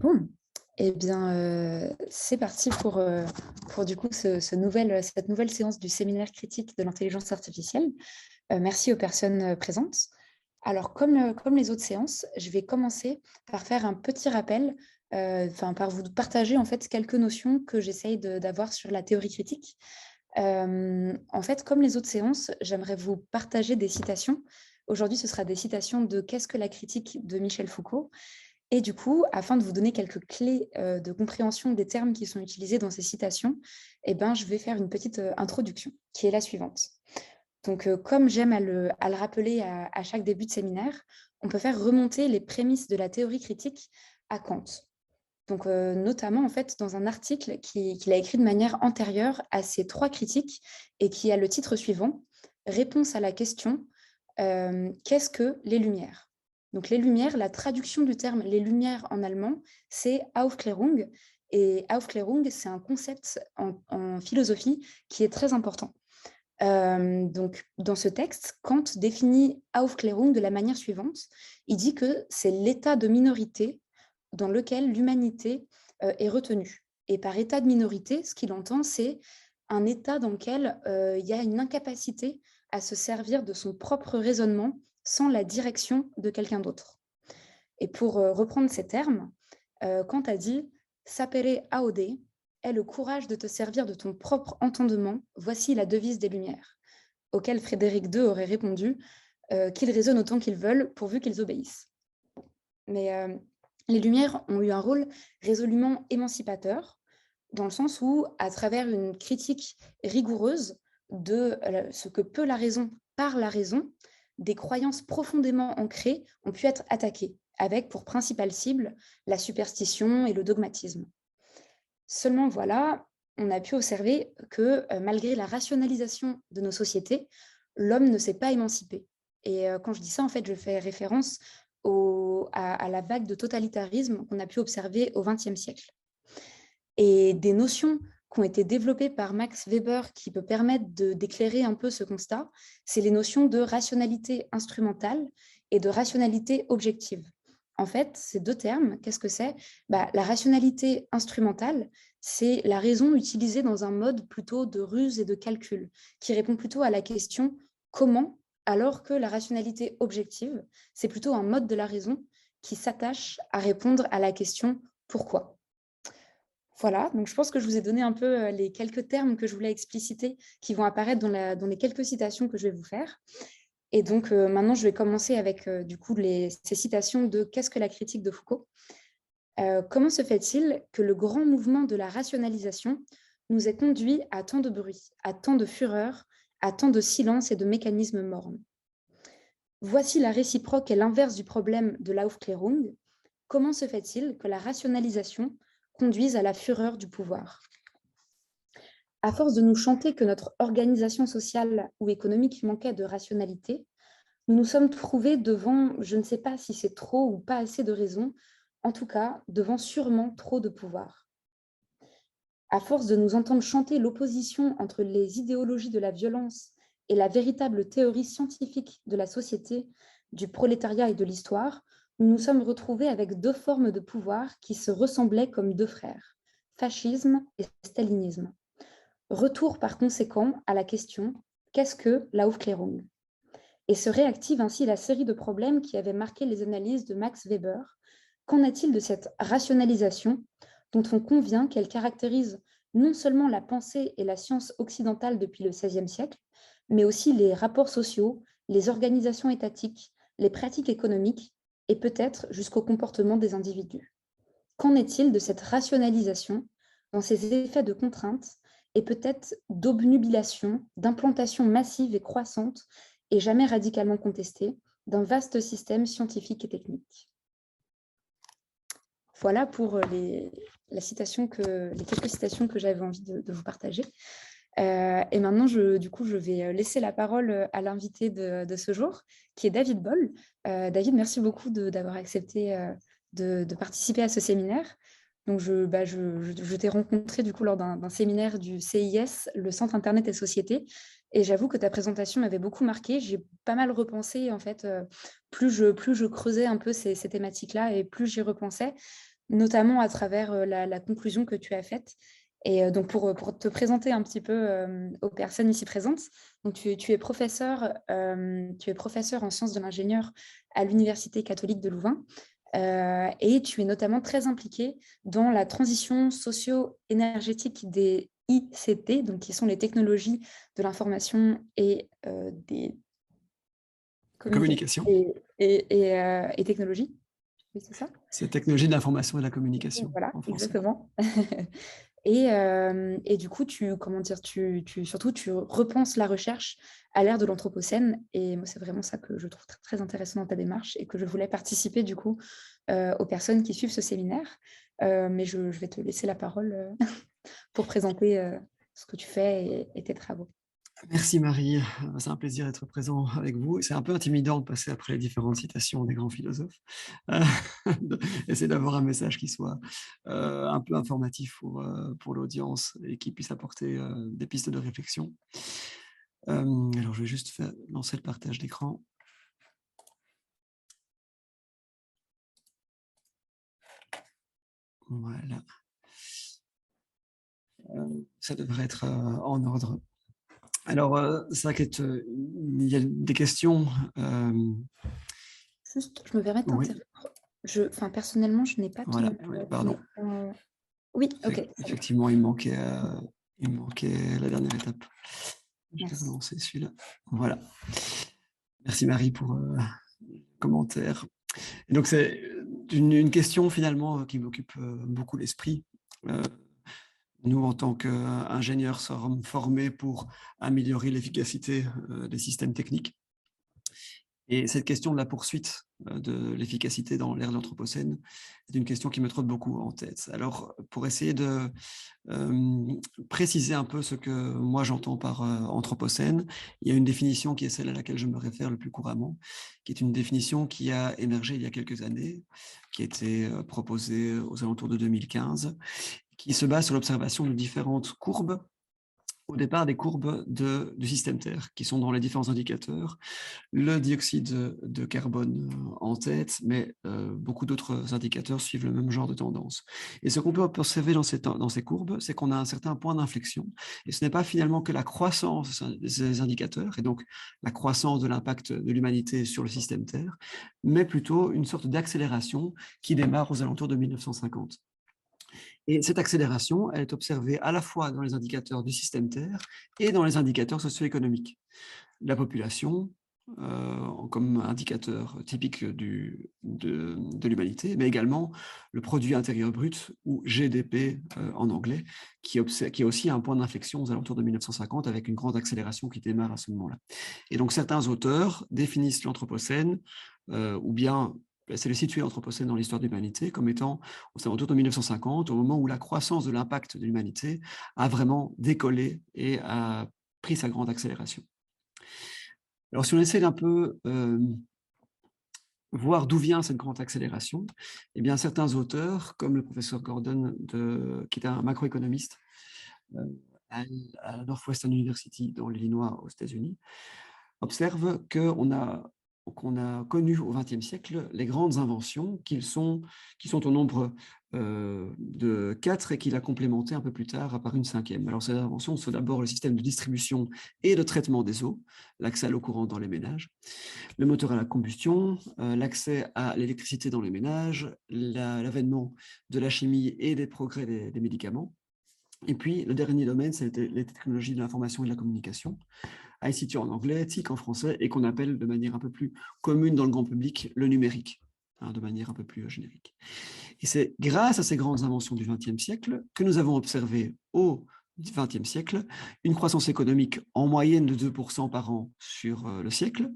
Bon, eh bien, c'est parti pour du coup cette nouvelle séance du séminaire critique de l'intelligence artificielle. Merci aux personnes présentes. Alors, comme les autres séances, je vais commencer par faire un petit rappel, par vous partager en fait quelques notions que j'essaye d'avoir sur la théorie critique. En fait, comme les autres séances, j'aimerais vous partager des citations. Aujourd'hui, ce sera des citations de Qu'est-ce que la critique de Michel Foucault. Et du coup, afin de vous donner quelques clés de compréhension des termes qui sont utilisés dans ces citations, eh ben, je vais faire une petite introduction qui est la suivante. Donc, comme j'aime à le rappeler à chaque début de séminaire, on peut faire remonter les prémices de la théorie critique à Kant. Donc, notamment, en fait, dans un article qu'il a écrit de manière antérieure à ces trois critiques et qui a le titre suivant, Réponse à la question qu'est-ce que les Lumières? Donc, les Lumières, la traduction du terme les Lumières en allemand, c'est Aufklärung. Et Aufklärung, c'est un concept en philosophie qui est très important. Donc, dans ce texte, Kant définit Aufklärung de la manière suivante. Il dit que c'est l'état de minorité dans lequel l'humanité est retenue. Et par état de minorité, ce qu'il entend, c'est un état dans lequel il y a une incapacité à se servir de son propre raisonnement sans la direction de quelqu'un d'autre. Et pour reprendre ces termes, Kant a dit « Sapere aude » est le courage de te servir de ton propre entendement, voici la devise des Lumières, auquel Frédéric II aurait répondu qu'ils raisonnent autant qu'ils veulent, pourvu qu'ils obéissent. Mais les Lumières ont eu un rôle résolument émancipateur, dans le sens où, à travers une critique rigoureuse de ce que peut la raison par la raison, des croyances profondément ancrées ont pu être attaquées, avec pour principale cible la superstition et le dogmatisme. Seulement voilà, on a pu observer que malgré la rationalisation de nos sociétés, l'homme ne s'est pas émancipé. Et quand je dis ça, en fait, je fais référence à la vague de totalitarisme qu'on a pu observer au XXe siècle. Et des notions qui ont été développées par Max Weber qui peut permettre d'éclairer un peu ce constat, c'est les notions de rationalité instrumentale et de rationalité objective. En fait, ces deux termes, qu'est-ce que c'est? La rationalité instrumentale, c'est la raison utilisée dans un mode plutôt de ruse et de calcul, qui répond plutôt à la question comment, alors que la rationalité objective, c'est plutôt un mode de la raison qui s'attache à répondre à la question pourquoi. Voilà, donc je pense que je vous ai donné un peu les quelques termes que je voulais expliciter qui vont apparaître dans les quelques citations que je vais vous faire. Et donc maintenant, je vais commencer avec du coup ces citations de Qu'est-ce que la critique de Foucault? Comment se fait-il que le grand mouvement de la rationalisation nous ait conduit à tant de bruit, à tant de fureur, à tant de silence et de mécanismes mornes? Voici la réciproque et l'inverse du problème de l'Aufklärung. Comment se fait-il que la rationalisation conduise à la fureur du pouvoir? À force de nous chanter que notre organisation sociale ou économique manquait de rationalité, nous nous sommes trouvés devant, je ne sais pas si c'est trop ou pas assez de raison, en tout cas devant sûrement trop de pouvoir. À force de nous entendre chanter l'opposition entre les idéologies de la violence et la véritable théorie scientifique de la société, du prolétariat et de l'histoire, nous nous sommes retrouvés avec deux formes de pouvoir qui se ressemblaient comme deux frères, fascisme et stalinisme. Retour par conséquent à la question « Qu'est-ce que l'Aufklärung ?» Et se réactive ainsi la série de problèmes qui avaient marqué les analyses de Max Weber. Qu'en est-il de cette rationalisation dont on convient qu'elle caractérise non seulement la pensée et la science occidentale depuis le XVIe siècle, mais aussi les rapports sociaux, les organisations étatiques, les pratiques économiques et peut-être jusqu'au comportement des individus? Qu'en est-il de cette rationalisation dans ses effets de contrainte et peut-être d'obnubilation, d'implantation massive et croissante et jamais radicalement contestée d'un vaste système scientifique et technique? Voilà pour les quelques citations que j'avais envie de vous partager. Et maintenant, je vais laisser la parole à l'invité de ce jour, qui est David Boll. David, merci beaucoup d'avoir accepté de participer à ce séminaire. Donc, je t'ai rencontré du coup lors d'un séminaire du CIS, le Centre Internet et Société, et j'avoue que ta présentation m'avait beaucoup marqué. J'ai pas mal repensé, en fait, plus je creusais un peu ces thématiques-là et plus j'y repensais, notamment à travers la conclusion que tu as faite. Et donc, pour te présenter un petit peu aux personnes ici présentes, donc tu es professeur en sciences de l'ingénieur à l'Université catholique de Louvain. Et tu es notamment très impliqué dans la transition socio-énergétique des ICT, donc qui sont les technologies de l'information et des communications Communication. et technologies. Oui, c'est ça? C'est technologie de l'information et de la communication Voilà, en français. exactement. Et du coup, surtout, tu repenses la recherche à l'ère de l'Anthropocène. Et moi, c'est vraiment ça que je trouve très, très intéressant dans ta démarche et que je voulais participer, du coup, aux personnes qui suivent ce séminaire. Mais je vais te laisser la parole pour présenter ce que tu fais et tes travaux. Merci Marie, c'est un plaisir d'être présent avec vous. C'est un peu intimidant de passer après les différentes citations des grands philosophes. Euh, Essayer d'avoir un message qui soit un peu informatif pour l'audience et qui puisse apporter des pistes de réflexion. Alors je vais juste lancer le partage d'écran. Voilà. Ça devrait être en ordre. Alors, c'est vrai qu'il y a des questions. Juste, je me permets de Oui, t'interrompre. Personnellement, je n'ai pas voilà, ton... oui, pardon. Oui, ok, ça va. Effectivement, il me manquait la dernière étape. Je vais Merci. relancer celui-là. Voilà. Merci Marie pour le commentaire. Et donc, c'est une question finalement qui m'occupe beaucoup l'esprit. Nous, en tant qu'ingénieurs, sommes formés pour améliorer l'efficacité des systèmes techniques. Et cette question de la poursuite de l'efficacité dans l'ère de l'Anthropocène est une question qui me trotte beaucoup en tête. Alors, pour essayer de préciser un peu ce que moi j'entends par Anthropocène, il y a une définition qui est celle à laquelle je me réfère le plus couramment, qui est une définition qui a émergé il y a quelques années, qui a été proposée aux alentours de 2015, qui se base sur l'observation de différentes courbes au départ des courbes du système Terre, qui sont dans les différents indicateurs, le dioxyde de carbone en tête, mais beaucoup d'autres indicateurs suivent le même genre de tendance. Et ce qu'on peut observer dans ces courbes, c'est qu'on a un certain point d'inflexion, et ce n'est pas finalement que la croissance de ces indicateurs, et donc la croissance de l'impact de l'humanité sur le système Terre, mais plutôt une sorte d'accélération qui démarre aux alentours de 1950. Et cette accélération, elle est observée à la fois dans les indicateurs du système Terre et dans les indicateurs socio-économiques. La population, comme indicateur typique de l'humanité, mais également le produit intérieur brut, ou GDP en anglais, qui a aussi un point d'inflexion aux alentours de 1950, avec une grande accélération qui démarre à ce moment-là. Et donc certains auteurs définissent l'Anthropocène, ou bien c'est le situer l'Anthropocène dans l'histoire de l'humanité comme étant aux alentours de 1950, au moment où la croissance de l'impact de l'humanité a vraiment décollé et a pris sa grande accélération. Alors, si on essaie d'un peu voir d'où vient cette grande accélération, eh bien, certains auteurs, comme le professeur Gordon, qui est un macroéconomiste à Northwestern University dans l'Illinois aux États-Unis, observent qu'on a connu au XXe siècle les grandes inventions qui sont au nombre de 4 et qu'il a complémenté un peu plus tard par une 5e. Alors ces inventions sont d'abord le système de distribution et de traitement des eaux, l'accès à l'eau courante dans les ménages, le moteur à la combustion, l'accès à l'électricité dans les ménages, l'avènement de la chimie et des progrès des médicaments. Et puis, le dernier domaine, c'était les technologies de l'information et de la communication, ICT en anglais, TIC en français, et qu'on appelle de manière un peu plus commune dans le grand public le numérique, de manière un peu plus générique. Et c'est grâce à ces grandes inventions du XXe siècle que nous avons observé au XXe siècle une croissance économique en moyenne de 2% par an sur le siècle,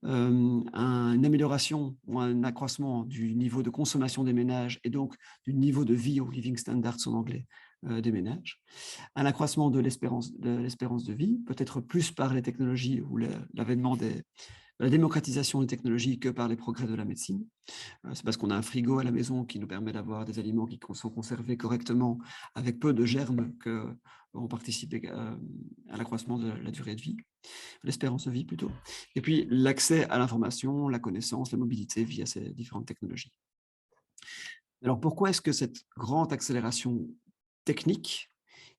une amélioration ou un accroissement du niveau de consommation des ménages et donc du niveau de vie, ou living standards en anglais, des ménages, un accroissement de l'espérance de vie, peut-être plus par les technologies ou l'avènement de la démocratisation des technologies que par les progrès de la médecine. C'est parce qu'on a un frigo à la maison qui nous permet d'avoir des aliments qui sont conservés correctement avec peu de germes qu'on participe à l'accroissement de la durée de vie, l'espérance de vie plutôt. Et puis l'accès à l'information, la connaissance, la mobilité via ces différentes technologies. Alors, pourquoi est-ce que cette grande accélération technique,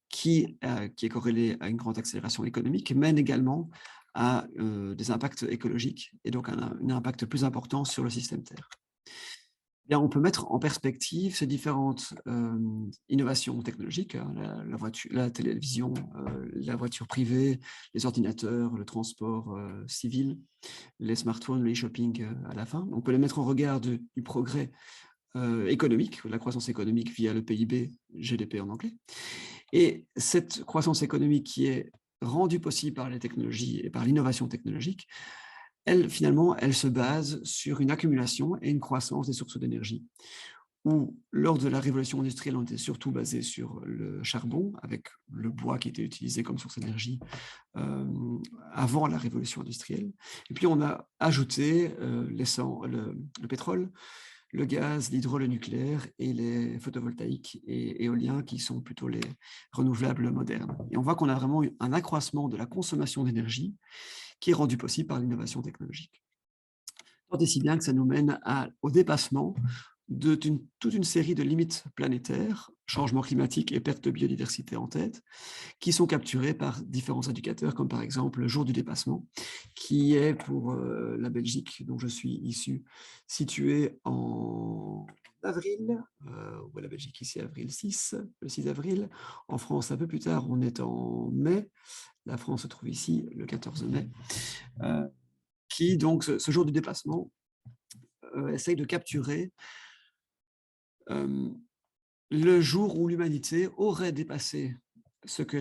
qui est corrélée à une grande accélération économique, mène également à des impacts écologiques et donc un impact plus important sur le système Terre? Bien, on peut mettre en perspective ces différentes innovations technologiques, hein, la voiture, la télévision, la voiture privée, les ordinateurs, le transport civil, les smartphones, le e-shopping à la fin. On peut les mettre en regard du progrès économique, la croissance économique via le PIB, GDP en anglais. Et cette croissance économique qui est rendue possible par les technologies et par l'innovation technologique, elle, finalement, elle se base sur une accumulation et une croissance des sources d'énergie. Où, lors de la révolution industrielle, on était surtout basé sur le charbon, avec le bois qui était utilisé comme source d'énergie avant la révolution industrielle. Et puis, on a ajouté le pétrole, le gaz, le nucléaire et les photovoltaïques et éoliens qui sont plutôt les renouvelables modernes. Et on voit qu'on a vraiment un accroissement de la consommation d'énergie qui est rendu possible par l'innovation technologique. Tant et si bien que ça nous mène au dépassement de toute une série de limites planétaires, changement climatique et perte de biodiversité en tête, qui sont capturées par différents indicateurs, comme par exemple le jour du dépassement, qui est pour la Belgique, dont je suis issu, situé en avril, ou la Belgique ici, le 6 avril. En France, un peu plus tard, on est en mai. La France se trouve ici le 14 mai. Qui, donc, ce jour du dépassement, essaye de capturer le jour où l'humanité aurait dépassé ce que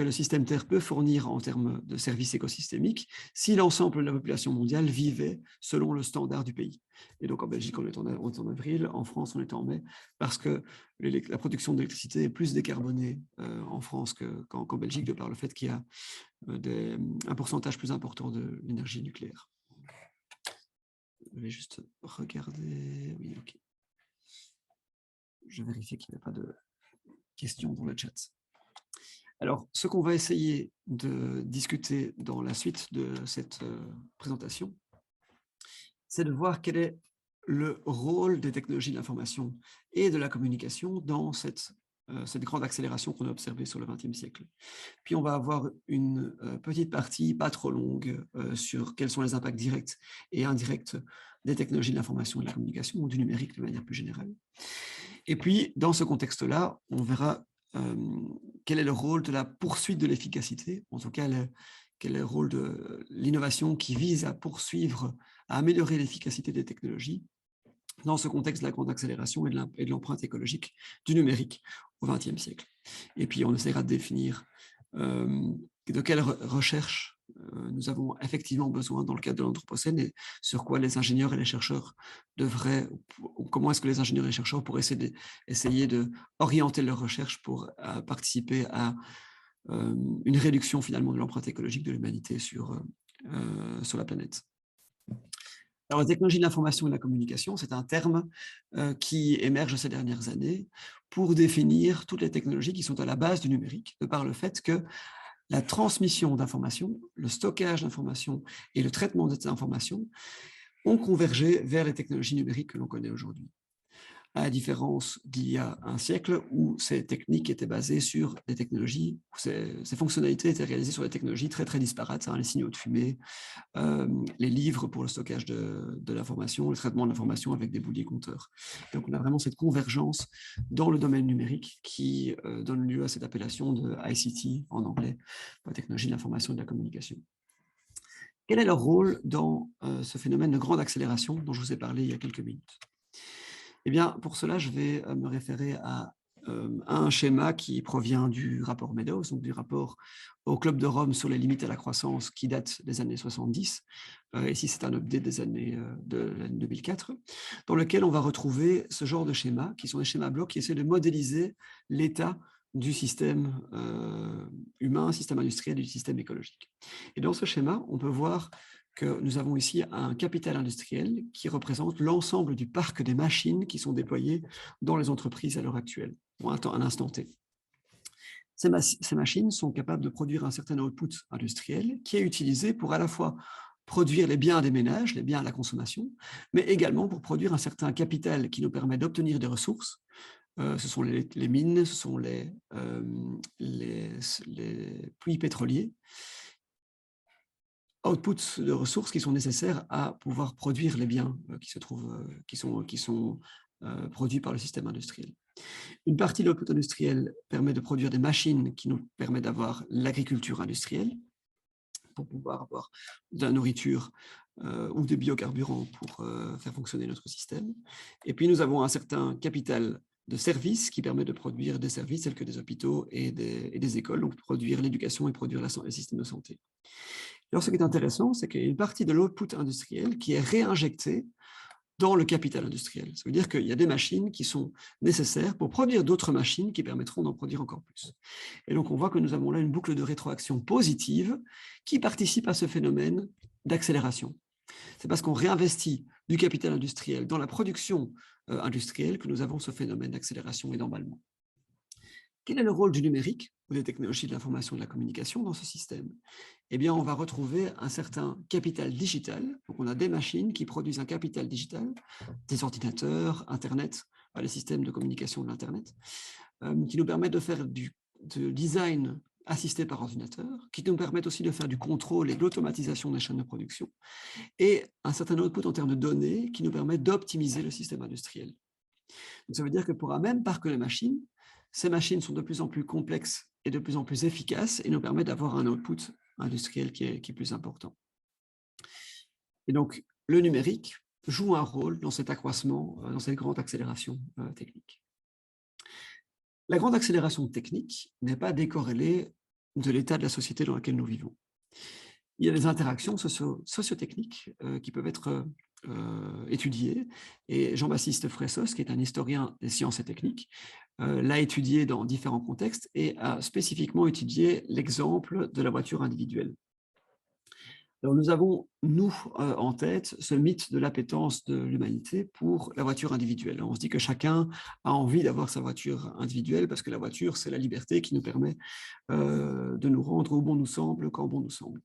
le système Terre peut fournir en termes de services écosystémiques si l'ensemble de la population mondiale vivait selon le standard du pays. Et donc en Belgique, on est en avril, en France, on est en mai, parce que la production d'électricité est plus décarbonée en France qu'en Belgique, de par le fait qu'il y a un pourcentage plus important de l'énergie nucléaire. Je vais juste regarder. Oui, ok. Je vérifie qu'il n'y a pas de questions dans le chat. Alors, ce qu'on va essayer de discuter dans la suite de cette présentation, c'est de voir quel est le rôle des technologies de l'information et de la communication dans cette grande accélération qu'on a observée sur le XXe siècle. Puis on va avoir une petite partie, pas trop longue, sur quels sont les impacts directs et indirects des technologies de l'information et de la communication, ou du numérique de manière plus générale. Et puis, dans ce contexte-là, on verra quel est le rôle de la poursuite de l'efficacité, en tout cas, quel est le rôle de l'innovation qui vise à poursuivre, à améliorer l'efficacité des technologies dans ce contexte de la grande accélération et de l'empreinte écologique du numérique au XXe siècle. Et puis, on essaiera de définir de quelle recherche nous avons effectivement besoin dans le cadre de l'Anthropocène et sur quoi les ingénieurs et les chercheurs devraient, comment est-ce que les ingénieurs et les chercheurs pourraient essayer d'orienter leurs recherches pour participer à une réduction finalement de l'empreinte écologique de l'humanité sur la planète. Alors, la technologie de l'information et de la communication, c'est un terme qui émerge ces dernières années pour définir toutes les technologies qui sont à la base du numérique, de par le fait que la transmission d'informations, le stockage d'informations et le traitement de ces informations ont convergé vers les technologies numériques que l'on connaît aujourd'hui. À la différence d'il y a un siècle où ces techniques étaient basées sur des technologies, où ces fonctionnalités étaient réalisées sur des technologies très très disparates, hein, les signaux de fumée, les livres pour le stockage de l'information, le traitement de l'information avec des bouliers compteurs. Donc on a vraiment cette convergence dans le domaine numérique qui donne lieu à cette appellation de ICT en anglais, la technologie de l'information et de la communication. Quel est leur rôle dans ce phénomène de grande accélération dont je vous ai parlé il y a quelques minutes? Eh bien, pour cela, je vais me référer à un schéma qui provient du rapport Meadows, donc du rapport au Club de Rome sur les limites à la croissance qui date des années 70. Ici, c'est un update des années de l'année 2004, dans lequel on va retrouver ce genre de schémas, qui sont des schémas blocs qui essaient de modéliser l'état du système humain, système industriel et du système écologique. Et dans ce schéma, on peut voir que nous avons ici un capital industriel qui représente l'ensemble du parc des machines qui sont déployées dans les entreprises à l'heure actuelle, ou à un instant T. Ces machines sont capables de produire un certain output industriel qui est utilisé pour à la fois produire les biens des ménages, les biens à la consommation, mais également pour produire un certain capital qui nous permet d'obtenir des ressources. Ce sont les mines, ce sont les puits pétroliers, outputs de ressources qui sont nécessaires à pouvoir produire les biens qui sont produits par le système industriel. Une partie de l'output industriel permet de produire des machines qui nous permettent d'avoir l'agriculture industrielle pour pouvoir avoir de la nourriture ou des biocarburants pour faire fonctionner notre système. Et puis nous avons un certain capital de services qui permet de produire des services tels que des hôpitaux et des écoles, donc produire l'éducation et produire les systèmes de santé. Alors ce qui est intéressant, c'est qu'il y a une partie de l'output industriel qui est réinjectée dans le capital industriel. Ça veut dire qu'il y a des machines qui sont nécessaires pour produire d'autres machines qui permettront d'en produire encore plus. Et donc, on voit que nous avons là une boucle de rétroaction positive qui participe à ce phénomène d'accélération. C'est parce qu'on réinvestit du capital industriel dans la production industrielle que nous avons ce phénomène d'accélération et d'emballement. Quel est le rôle du numérique ou des technologies de l'information et de la communication dans ce système? Eh bien, on va retrouver un certain capital digital. Donc, on a des machines qui produisent un capital digital, des ordinateurs, Internet, les systèmes de communication de l'Internet, qui nous permettent de faire du design assisté par ordinateur, qui nous permettent aussi de faire du contrôle et de l'automatisation des chaînes de production, et un certain output en termes de données qui nous permet d'optimiser le système industriel. Donc, ça veut dire que pour un même parc de machines, ces machines sont de plus en plus complexes et de plus en plus efficaces et nous permettent d'avoir un output industriel qui est plus important. Et donc, le numérique joue un rôle dans cet accroissement, dans cette grande accélération technique. La grande accélération technique n'est pas décorrélée de l'état de la société dans laquelle nous vivons. Il y a des interactions sociotechniques qui peuvent être étudiées, et Jean-Baptiste Fressos, qui est un historien des sciences et techniques, l'a étudié dans différents contextes et a spécifiquement étudié l'exemple de la voiture individuelle. Alors nous avons, nous, en tête, ce mythe de l'appétence de l'humanité pour la voiture individuelle. On se dit que chacun a envie d'avoir sa voiture individuelle parce que la voiture, c'est la liberté qui nous permet de nous rendre où bon nous semble, quand bon nous semble.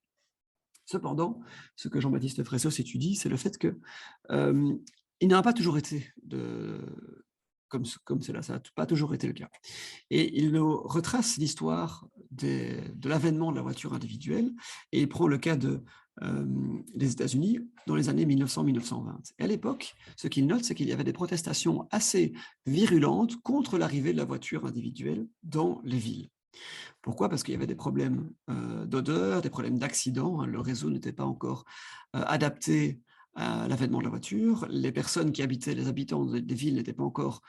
Cependant, ce que Jean-Baptiste Fressos étudie, c'est le fait que il n'a pas toujours été comme cela, ça n'a pas toujours été le cas. Et il nous retrace l'histoire de l'avènement de la voiture individuelle, et il prend le cas des États-Unis dans les années 1900-1920. Et à l'époque, ce qu'il note, c'est qu'il y avait des protestations assez virulentes contre l'arrivée de la voiture individuelle dans les villes. Pourquoi? Parce qu'il y avait des problèmes d'odeur, des problèmes d'accidents. Le réseau n'était pas encore adapté à l'avènement de la voiture. Les personnes qui habitaient, les habitants des villes n'étaient pas encore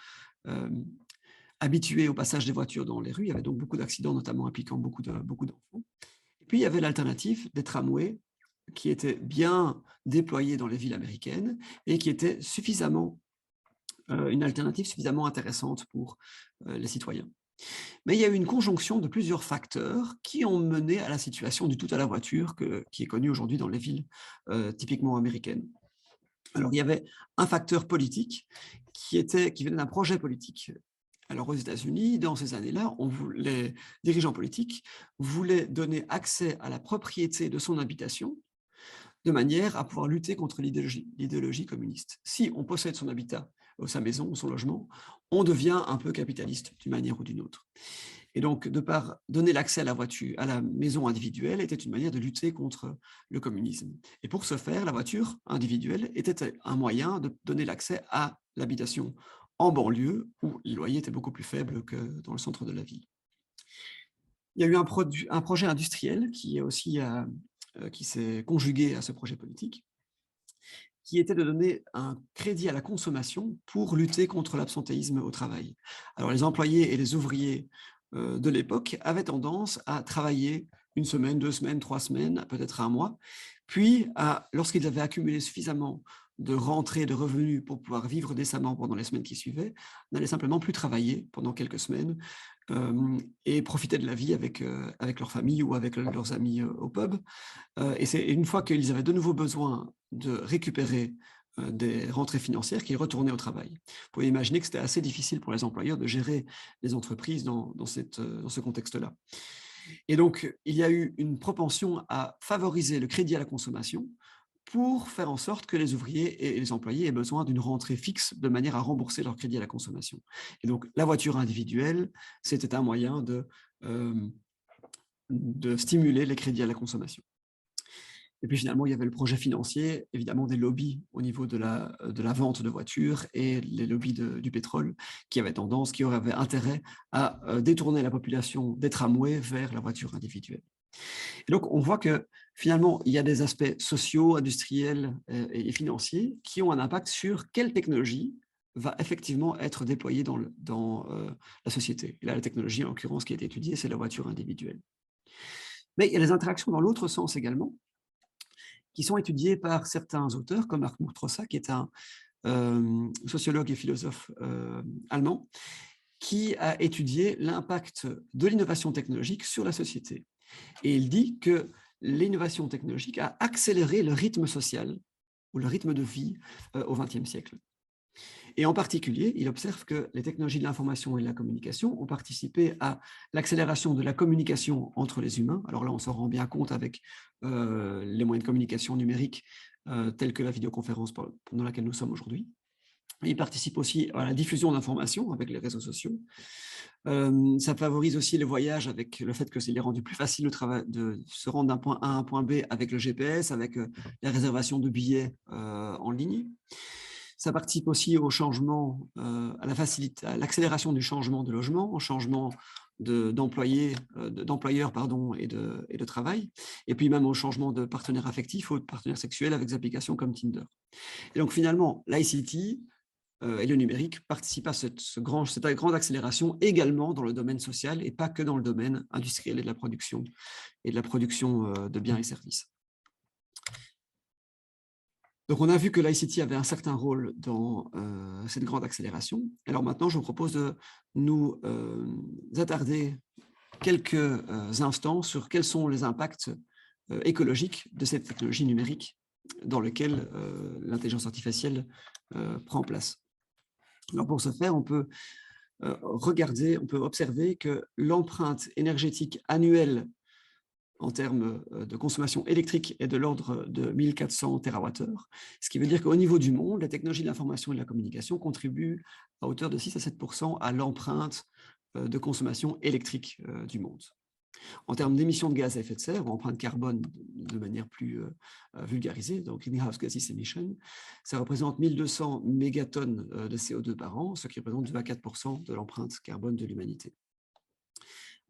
habitués au passage des voitures dans les rues. Il y avait donc beaucoup d'accidents, notamment impliquant beaucoup d'enfants. Et puis, il y avait l'alternative des tramways qui étaient bien déployés dans les villes américaines et qui étaient une alternative suffisamment intéressante pour les citoyens. Mais il y a eu une conjonction de plusieurs facteurs qui ont mené à la situation du tout à la voiture qui est connue aujourd'hui dans les villes typiquement américaines. Alors, il y avait un facteur politique qui venait d'un projet politique. Alors, aux États-Unis, dans ces années-là, les dirigeants politiques voulaient donner accès à la propriété de son habitation de manière à pouvoir lutter contre l'idéologie communiste. Si on possède son habitat, sa maison ou son logement, on devient un peu capitaliste d'une manière ou d'une autre. Et donc, de par donner l'accès à la voiture, à la maison individuelle, était une manière de lutter contre le communisme. Et pour ce faire, la voiture individuelle était un moyen de donner l'accès à l'habitation en banlieue, où les loyers étaient beaucoup plus faibles que dans le centre de la ville. Il y a eu un projet industriel qui s'est conjugué à ce projet politique, qui était de donner un crédit à la consommation pour lutter contre l'absentéisme au travail. Alors, les employés et les ouvriers de l'époque avaient tendance à travailler 1 semaine, 2 semaines, 3 semaines, peut-être 1 mois, puis lorsqu'ils avaient accumulé suffisamment de rentrées de revenus pour pouvoir vivre décemment pendant les semaines qui suivaient, n'allaient simplement plus travailler pendant quelques semaines et profiter de la vie avec leur famille ou avec leurs amis au pub. Et c'est une fois qu'ils avaient de nouveau besoin de récupérer des rentrées financières qu'ils retournaient au travail. Vous pouvez imaginer que c'était assez difficile pour les employeurs de gérer les entreprises dans ce contexte-là. Et donc, il y a eu une propension à favoriser le crédit à la consommation pour faire en sorte que les ouvriers et les employés aient besoin d'une rentrée fixe de manière à rembourser leur crédit à la consommation. Et donc, la voiture individuelle, c'était un moyen de stimuler les crédits à la consommation. Et puis finalement, il y avait le projet financier, évidemment des lobbies au niveau de la vente de voitures et les lobbies du pétrole qui auraient intérêt à détourner la population des tramways vers la voiture individuelle. Et donc, on voit que finalement, il y a des aspects sociaux, industriels et financiers qui ont un impact sur quelle technologie va effectivement être déployée dans la société. Et là, la technologie, en l'occurrence, qui a été étudiée, c'est la voiture individuelle. Mais il y a des interactions dans l'autre sens également, qui sont étudiées par certains auteurs, comme Hartmut Rosa, qui est un sociologue et philosophe allemand, qui a étudié l'impact de l'innovation technologique sur la société. Et il dit que l'innovation technologique a accéléré le rythme social ou le rythme de vie au XXe siècle. Et en particulier, il observe que les technologies de l'information et de la communication ont participé à l'accélération de la communication entre les humains. Alors là, on s'en rend bien compte avec les moyens de communication numériques tels que la vidéoconférence dans laquelle nous sommes aujourd'hui. Il participe aussi à la diffusion d'informations avec les réseaux sociaux. Ça favorise aussi les voyages avec le fait que c'est rendu plus facile de se rendre d'un point A à un point B avec le GPS, avec la réservation de billets en ligne. Ça participe aussi au changement, à l'accélération du changement de logement, au changement d'employeurs et de travail, et puis même au changement de partenaires affectifs ou de partenaires sexuels avec des applications comme Tinder. Et donc finalement, l'ICT et le numérique participent à cette grande accélération également dans le domaine social et pas que dans le domaine industriel et de la production de biens et services. Donc, on a vu que l'ICT avait un certain rôle dans cette grande accélération. Alors maintenant, je vous propose de nous attarder quelques instants sur quels sont les impacts écologiques de cette technologie numérique dans lequel l'intelligence artificielle prend place. Alors, pour ce faire, on peut observer que l'empreinte énergétique annuelle en termes de consommation électrique est de l'ordre de 1400 TWh, ce qui veut dire qu'au niveau du monde, la technologie de l'information et de la communication contribue à hauteur de 6 à 7% à l'empreinte de consommation électrique du monde. En termes d'émissions de gaz à effet de serre, ou empreinte carbone de manière plus vulgarisée, donc greenhouse gases emission, ça représente 1200 mégatonnes de CO2 par an, ce qui représente 2 à 4% de l'empreinte carbone de l'humanité.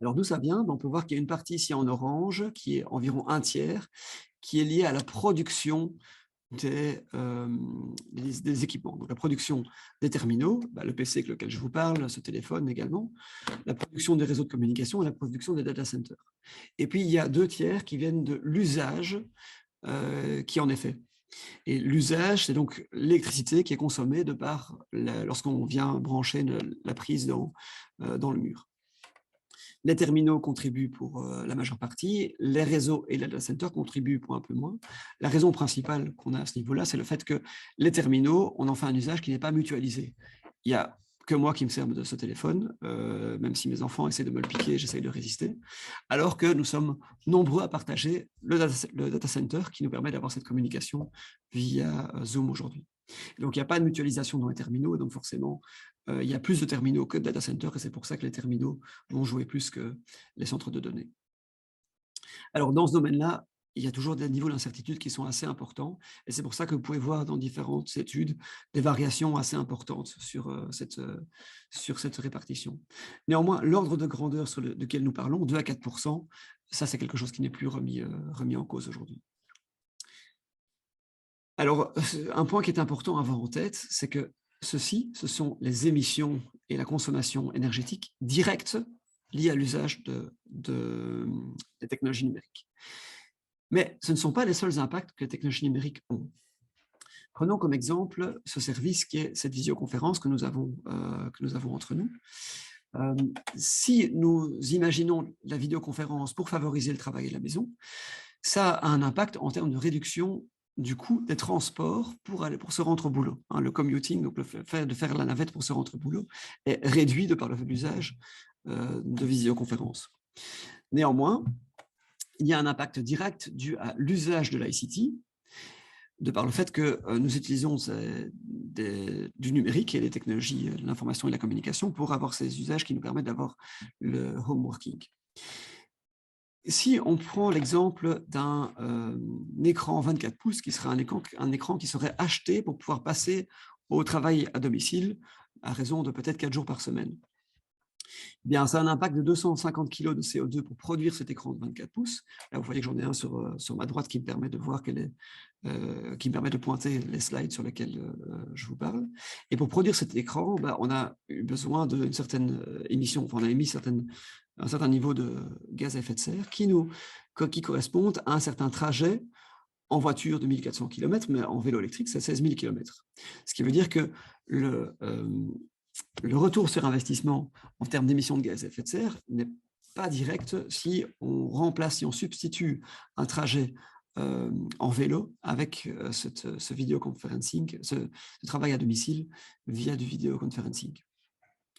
Alors d'où ça vient? On peut voir qu'il y a une partie ici en orange, qui est environ un tiers, qui est liée à la production des équipements. Donc la production des terminaux, le PC avec lequel je vous parle, ce téléphone également, la production des réseaux de communication et la production des data centers. Et puis il y a 2 tiers qui viennent de l'usage qui en est fait. Et l'usage, c'est donc l'électricité qui est consommée lorsqu'on vient brancher la prise dans le mur. Les terminaux contribuent pour la majeure partie, les réseaux et les data centers contribuent pour un peu moins. La raison principale qu'on a à ce niveau-là, c'est le fait que les terminaux, on en fait un usage qui n'est pas mutualisé. Il n'y a que moi qui me sers de ce téléphone, même si mes enfants essaient de me le piquer, j'essaie de résister, alors que nous sommes nombreux à partager le data center qui nous permet d'avoir cette communication via Zoom aujourd'hui. Donc, il n'y a pas de mutualisation dans les terminaux, et donc forcément, il y a plus de terminaux que de data centers, et c'est pour ça que les terminaux vont jouer plus que les centres de données. Alors, dans ce domaine-là, il y a toujours des niveaux d'incertitude qui sont assez importants, et c'est pour ça que vous pouvez voir dans différentes études des variations assez importantes sur cette répartition. Néanmoins, l'ordre de grandeur duquel nous parlons, 2 à 4%, ça c'est quelque chose qui n'est plus remis en cause aujourd'hui. Alors, un point qui est important à avoir en tête, c'est que ce sont les émissions et la consommation énergétique directe liées à l'usage des technologies numériques. Mais ce ne sont pas les seuls impacts que les technologies numériques ont. Prenons comme exemple ce service qui est cette visioconférence que nous avons entre nous. Si nous imaginons la vidéoconférence pour favoriser le travail à la maison, ça a un impact en termes de réduction du coût des transports pour se rendre au boulot. Le commuting, donc le fait de faire la navette pour se rendre au boulot, est réduit de par l'usage de visioconférence. Néanmoins, il y a un impact direct dû à l'usage de l'ICT. de par le fait que nous utilisons du numérique et les technologies de l'information et de la communication pour avoir ces usages qui nous permettent d'avoir le home working. Si on prend l'exemple d'un écran 24 pouces, qui serait un écran qui serait acheté pour pouvoir passer au travail à domicile, à raison de peut-être 4 jours par semaine. Eh bien, ça a un impact de 250 kg de CO2 pour produire cet écran de 24 pouces. Là, vous voyez que j'en ai un sur ma droite qui me permet de voir qui me permet de pointer les slides sur lesquels je vous parle. Et pour produire cet écran, on a eu besoin d'une certaine émission, enfin, on a émis un certain niveau de gaz à effet de serre qui correspondent à un certain trajet en voiture de 1400 km, mais en vélo électrique, c'est 16 000 km. Ce qui veut dire que le retour sur investissement en termes d'émissions de gaz à effet de serre n'est pas direct si on substitue un trajet en vélo avec ce vidéoconferencing, ce travail à domicile via du vidéoconferencing.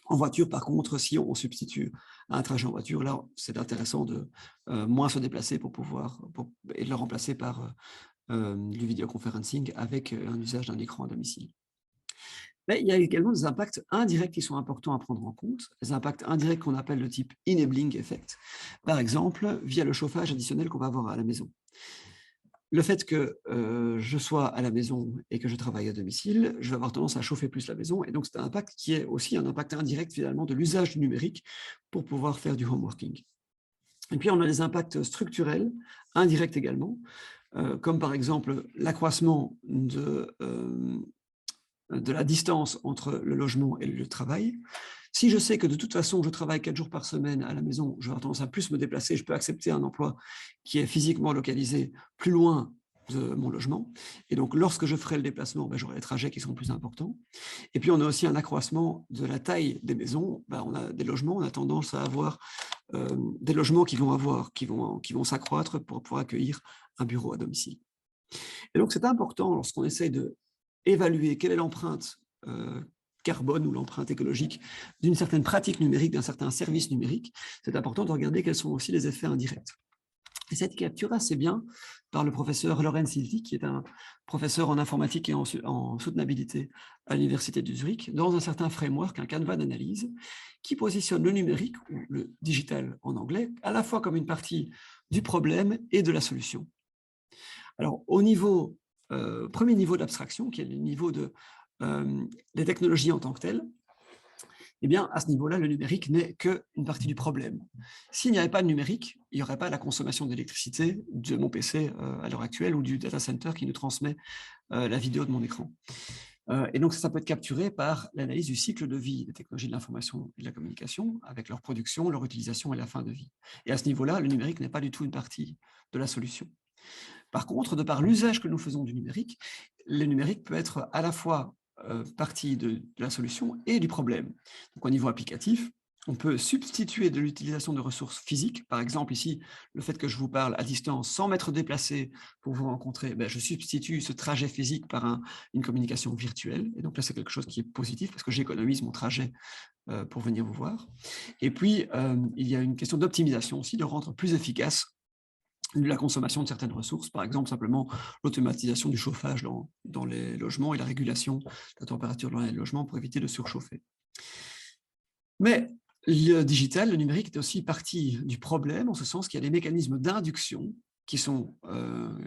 En voiture, par contre, si on substitue un trajet en voiture, là, c'est intéressant de moins se déplacer et de le remplacer par du vidéoconferencing avec un usage d'un écran à domicile. Mais il y a également des impacts indirects qui sont importants à prendre en compte, des impacts indirects qu'on appelle le type enabling effect, par exemple via le chauffage additionnel qu'on va avoir à la maison. Le fait que je sois à la maison et que je travaille à domicile, je vais avoir tendance à chauffer plus la maison, et donc c'est un impact qui est aussi un impact indirect finalement de l'usage du numérique pour pouvoir faire du home working. Et puis on a des impacts structurels, indirects également, comme par exemple l'accroissement de la distance entre le logement et le lieu de travail. Si je sais que de toute façon, je travaille 4 jours par semaine à la maison, je vais avoir tendance à plus me déplacer, je peux accepter un emploi qui est physiquement localisé plus loin de mon logement. Et donc, lorsque je ferai le déplacement, j'aurai des trajets qui sont plus importants. Et puis, on a aussi un accroissement de la taille des maisons. On a des logements, on a tendance à avoir des logements qui vont s'accroître pour accueillir un bureau à domicile. Et donc, c'est important lorsqu'on essaye de évaluer quelle est l'empreinte carbone ou l'empreinte écologique d'une certaine pratique numérique, d'un certain service numérique, c'est important de regarder quels sont aussi les effets indirects. Et cette capture assez bien par le professeur Lorenz Hilti, qui est un professeur en informatique et en soutenabilité à l'Université de Zurich, dans un certain framework, un canevas d'analyse, qui positionne le numérique, ou le digital en anglais, à la fois comme une partie du problème et de la solution. Alors, au premier niveau d'abstraction, qui est le niveau des technologies en tant que telles, eh bien, à ce niveau-là, le numérique n'est qu'une partie du problème. S'il n'y avait pas de numérique, il n'y aurait pas la consommation d'électricité de mon PC à l'heure actuelle ou du data center qui nous transmet la vidéo de mon écran. Et donc, ça peut être capturé par l'analyse du cycle de vie des technologies de l'information et de la communication, avec leur production, leur utilisation et la fin de vie. Et à ce niveau-là, le numérique n'est pas du tout une partie de la solution. Par contre, de par l'usage que nous faisons du numérique, le numérique peut être à la fois partie de la solution et du problème. Donc, au niveau applicatif, on peut substituer de l'utilisation de ressources physiques. Par exemple, ici, le fait que je vous parle à distance sans m'être déplacé pour vous rencontrer, je substitue ce trajet physique par une communication virtuelle. Et donc là, c'est quelque chose qui est positif parce que j'économise mon trajet pour venir vous voir. Et puis, il y a une question d'optimisation aussi, de rendre plus efficace la consommation de certaines ressources, par exemple simplement l'automatisation du chauffage dans les logements et la régulation de la température dans les logements pour éviter de surchauffer. Mais le digital, le numérique est aussi partie du problème, en ce sens qu'il y a des mécanismes d'induction qui sont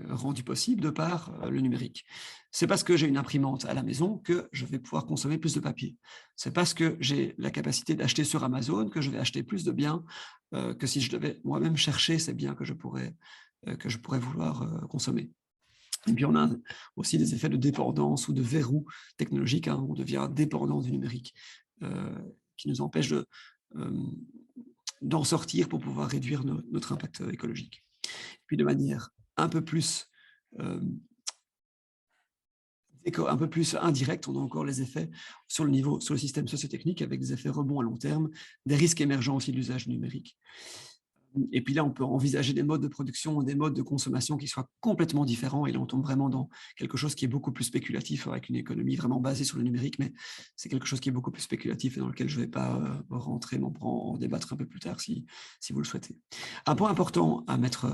rendus possibles de par le numérique. C'est parce que j'ai une imprimante à la maison que je vais pouvoir consommer plus de papier. C'est parce que j'ai la capacité d'acheter sur Amazon que je vais acheter plus de biens que si je devais moi-même chercher ces biens que je pourrais vouloir consommer. Et puis on a aussi des effets de dépendance ou de verrou technologique, on devient dépendant du numérique, qui nous empêche d'en sortir pour pouvoir réduire notre impact écologique. Et puis de manière un peu plus indirecte, on a encore les effets sur le système socio-technique avec des effets rebonds à long terme, des risques émergents aussi de l'usage numérique. Et puis là, on peut envisager des modes de production, des modes de consommation qui soient complètement différents. Et là, on tombe vraiment dans quelque chose qui est beaucoup plus spéculatif, avec une économie vraiment basée sur le numérique, mais c'est quelque chose qui est beaucoup plus spéculatif et dans lequel je ne vais pas rentrer, mais on pourra en débattre un peu plus tard si vous le souhaitez. Un point important à mettre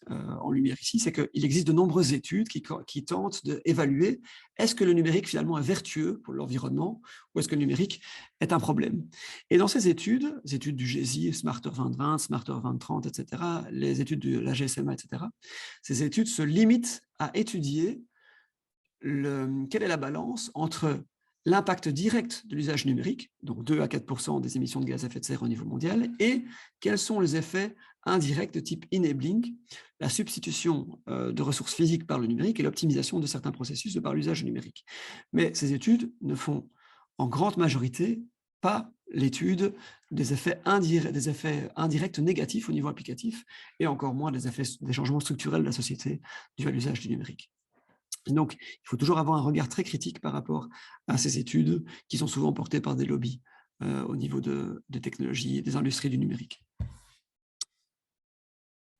en lumière ici, c'est qu'il existe de nombreuses études qui tentent d'évaluer est-ce que le numérique finalement est vertueux pour l'environnement ou est-ce que le numérique est un problème. Et dans ces études du GESI, Smarter 2020, Smarter 2030, etc., les études de la GSMA, etc., ces études se limitent à étudier quelle est la balance entre l'impact direct de l'usage numérique, donc 2 à 4% des émissions de gaz à effet de serre au niveau mondial, et quels sont les effets indirects de type enabling, la substitution de ressources physiques par le numérique et l'optimisation de certains processus par l'usage numérique. Mais ces études ne font en grande majorité pas l'étude des effets indirects négatifs au niveau applicatif, et encore moins des changements structurels de la société dû à l'usage du numérique. Donc, il faut toujours avoir un regard très critique par rapport à ces études qui sont souvent portées par des lobbies au niveau des technologies et des industries du numérique.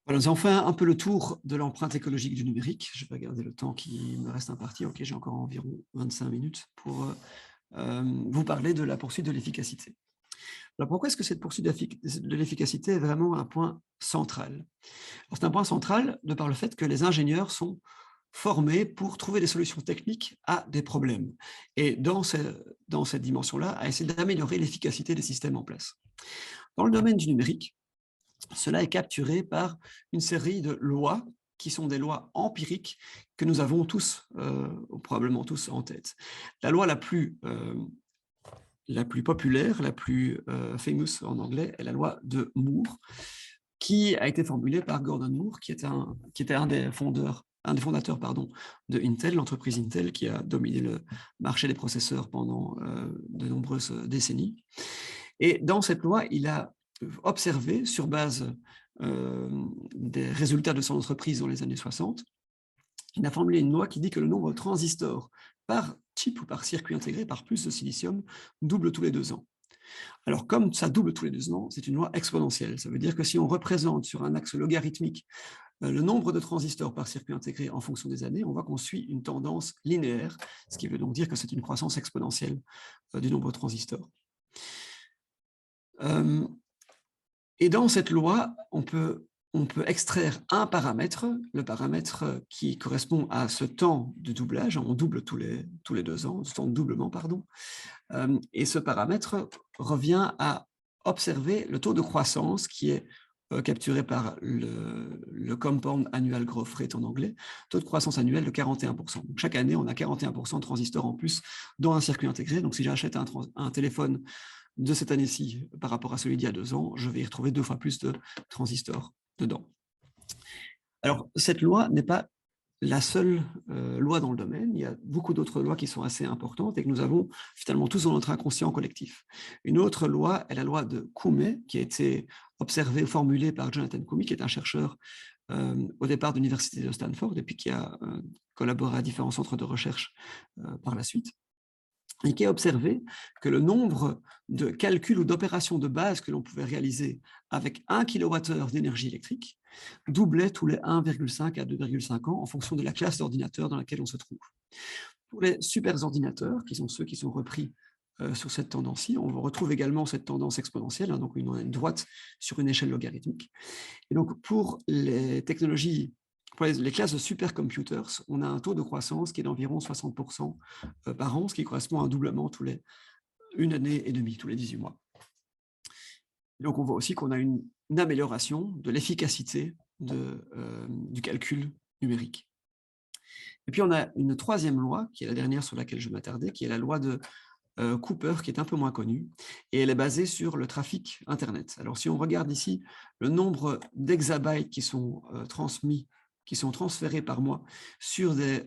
Voilà, nous avons fait un peu le tour de l'empreinte écologique du numérique. Je vais regarder le temps qui me reste imparti. Ok, j'ai encore environ 25 minutes pour vous parler de la poursuite de l'efficacité. Alors, pourquoi est-ce que cette poursuite de l'efficacité est vraiment un point central? C'est un point central de par le fait que les ingénieurs sont formés pour trouver des solutions techniques à des problèmes. Et dans cette dimension-là, à essayer d'améliorer l'efficacité des systèmes en place. Dans le domaine du numérique, cela est capturé par une série de lois qui sont des lois empiriques que nous avons tous, probablement tous en tête. La loi la plus populaire, la plus famous en anglais, est la loi de Moore, qui a été formulée par Gordon Moore, qui était un des fondateurs de Intel, l'entreprise Intel, qui a dominé le marché des processeurs pendant de nombreuses décennies. Et dans cette loi, il a observé, sur base des résultats de son entreprise dans les années 60, il a formulé une loi qui dit que le nombre de transistors par chip ou par circuit intégré, par plus de silicium, double tous les 2 ans. Alors, comme ça double tous les 2 ans, c'est une loi exponentielle. Ça veut dire que si on représente sur un axe logarithmique le nombre de transistors par circuit intégré en fonction des années, on voit qu'on suit une tendance linéaire, ce qui veut donc dire que c'est une croissance exponentielle du nombre de transistors. Et dans cette loi, on peut extraire un paramètre, le paramètre qui correspond à ce temps de doublage, on double tous les 2 ans, ce temps de doublement, pardon, et ce paramètre revient à observer le taux de croissance qui est capturé par le Compound Annual Growth Rate en anglais, taux de croissance annuel de 41%. Donc, chaque année, on a 41% de transistors en plus dans un circuit intégré. Donc, si j'achète un téléphone de cette année-ci par rapport à celui d'il y a 2 ans, je vais y retrouver 2 fois plus de transistors dedans. Alors, cette loi n'est pas la seule loi dans le domaine. Il y a beaucoup d'autres lois qui sont assez importantes et que nous avons finalement tous dans notre inconscient collectif. Une autre loi est la loi de Koomey, qui a été observée, formulée par Jonathan Koomey, qui est un chercheur au départ de l'université de Stanford et puis qui a collaboré à différents centres de recherche par la suite, et qui a observé que le nombre de calculs ou d'opérations de base que l'on pouvait réaliser avec 1 kWh d'énergie électrique doublait tous les 1,5 à 2,5 ans en fonction de la classe d'ordinateur dans laquelle on se trouve. Pour les superordinateurs, qui sont ceux qui sont repris sur cette tendance-ci, on retrouve également cette tendance exponentielle, donc une droite sur une échelle logarithmique. Et donc pour les technologies, pour les classes de supercomputers, on a un taux de croissance qui est d'environ 60% par an, ce qui correspond à un doublement tous les 1 année et demie, tous les 18 mois. Et donc on voit aussi qu'on a une amélioration de l'efficacité du calcul numérique. Et puis on a une troisième loi, qui est la dernière sur laquelle je vais m'attarder, qui est la loi de Cooper, qui est un peu moins connue, et elle est basée sur le trafic Internet. Alors si on regarde ici le nombre d'exabytes qui sont transférés par mois sur des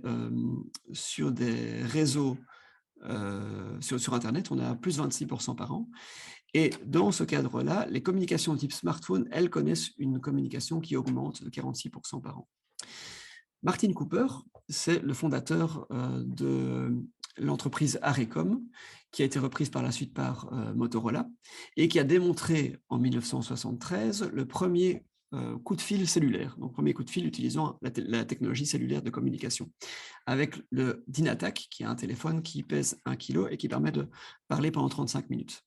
réseaux sur Internet, on a plus de 26% par an. Et dans ce cadre-là, les communications de type smartphone, elles connaissent une communication qui augmente de 46% par an. Martin Cooper, c'est le fondateur de l'entreprise Arecom, qui a été reprise par la suite par Motorola, et qui a démontré en 1973 le premier coup de fil cellulaire. Donc, premier coup de fil utilisant la technologie cellulaire de communication, avec le Dynatac, qui est un téléphone qui pèse 1 kg et qui permet de parler pendant 35 minutes.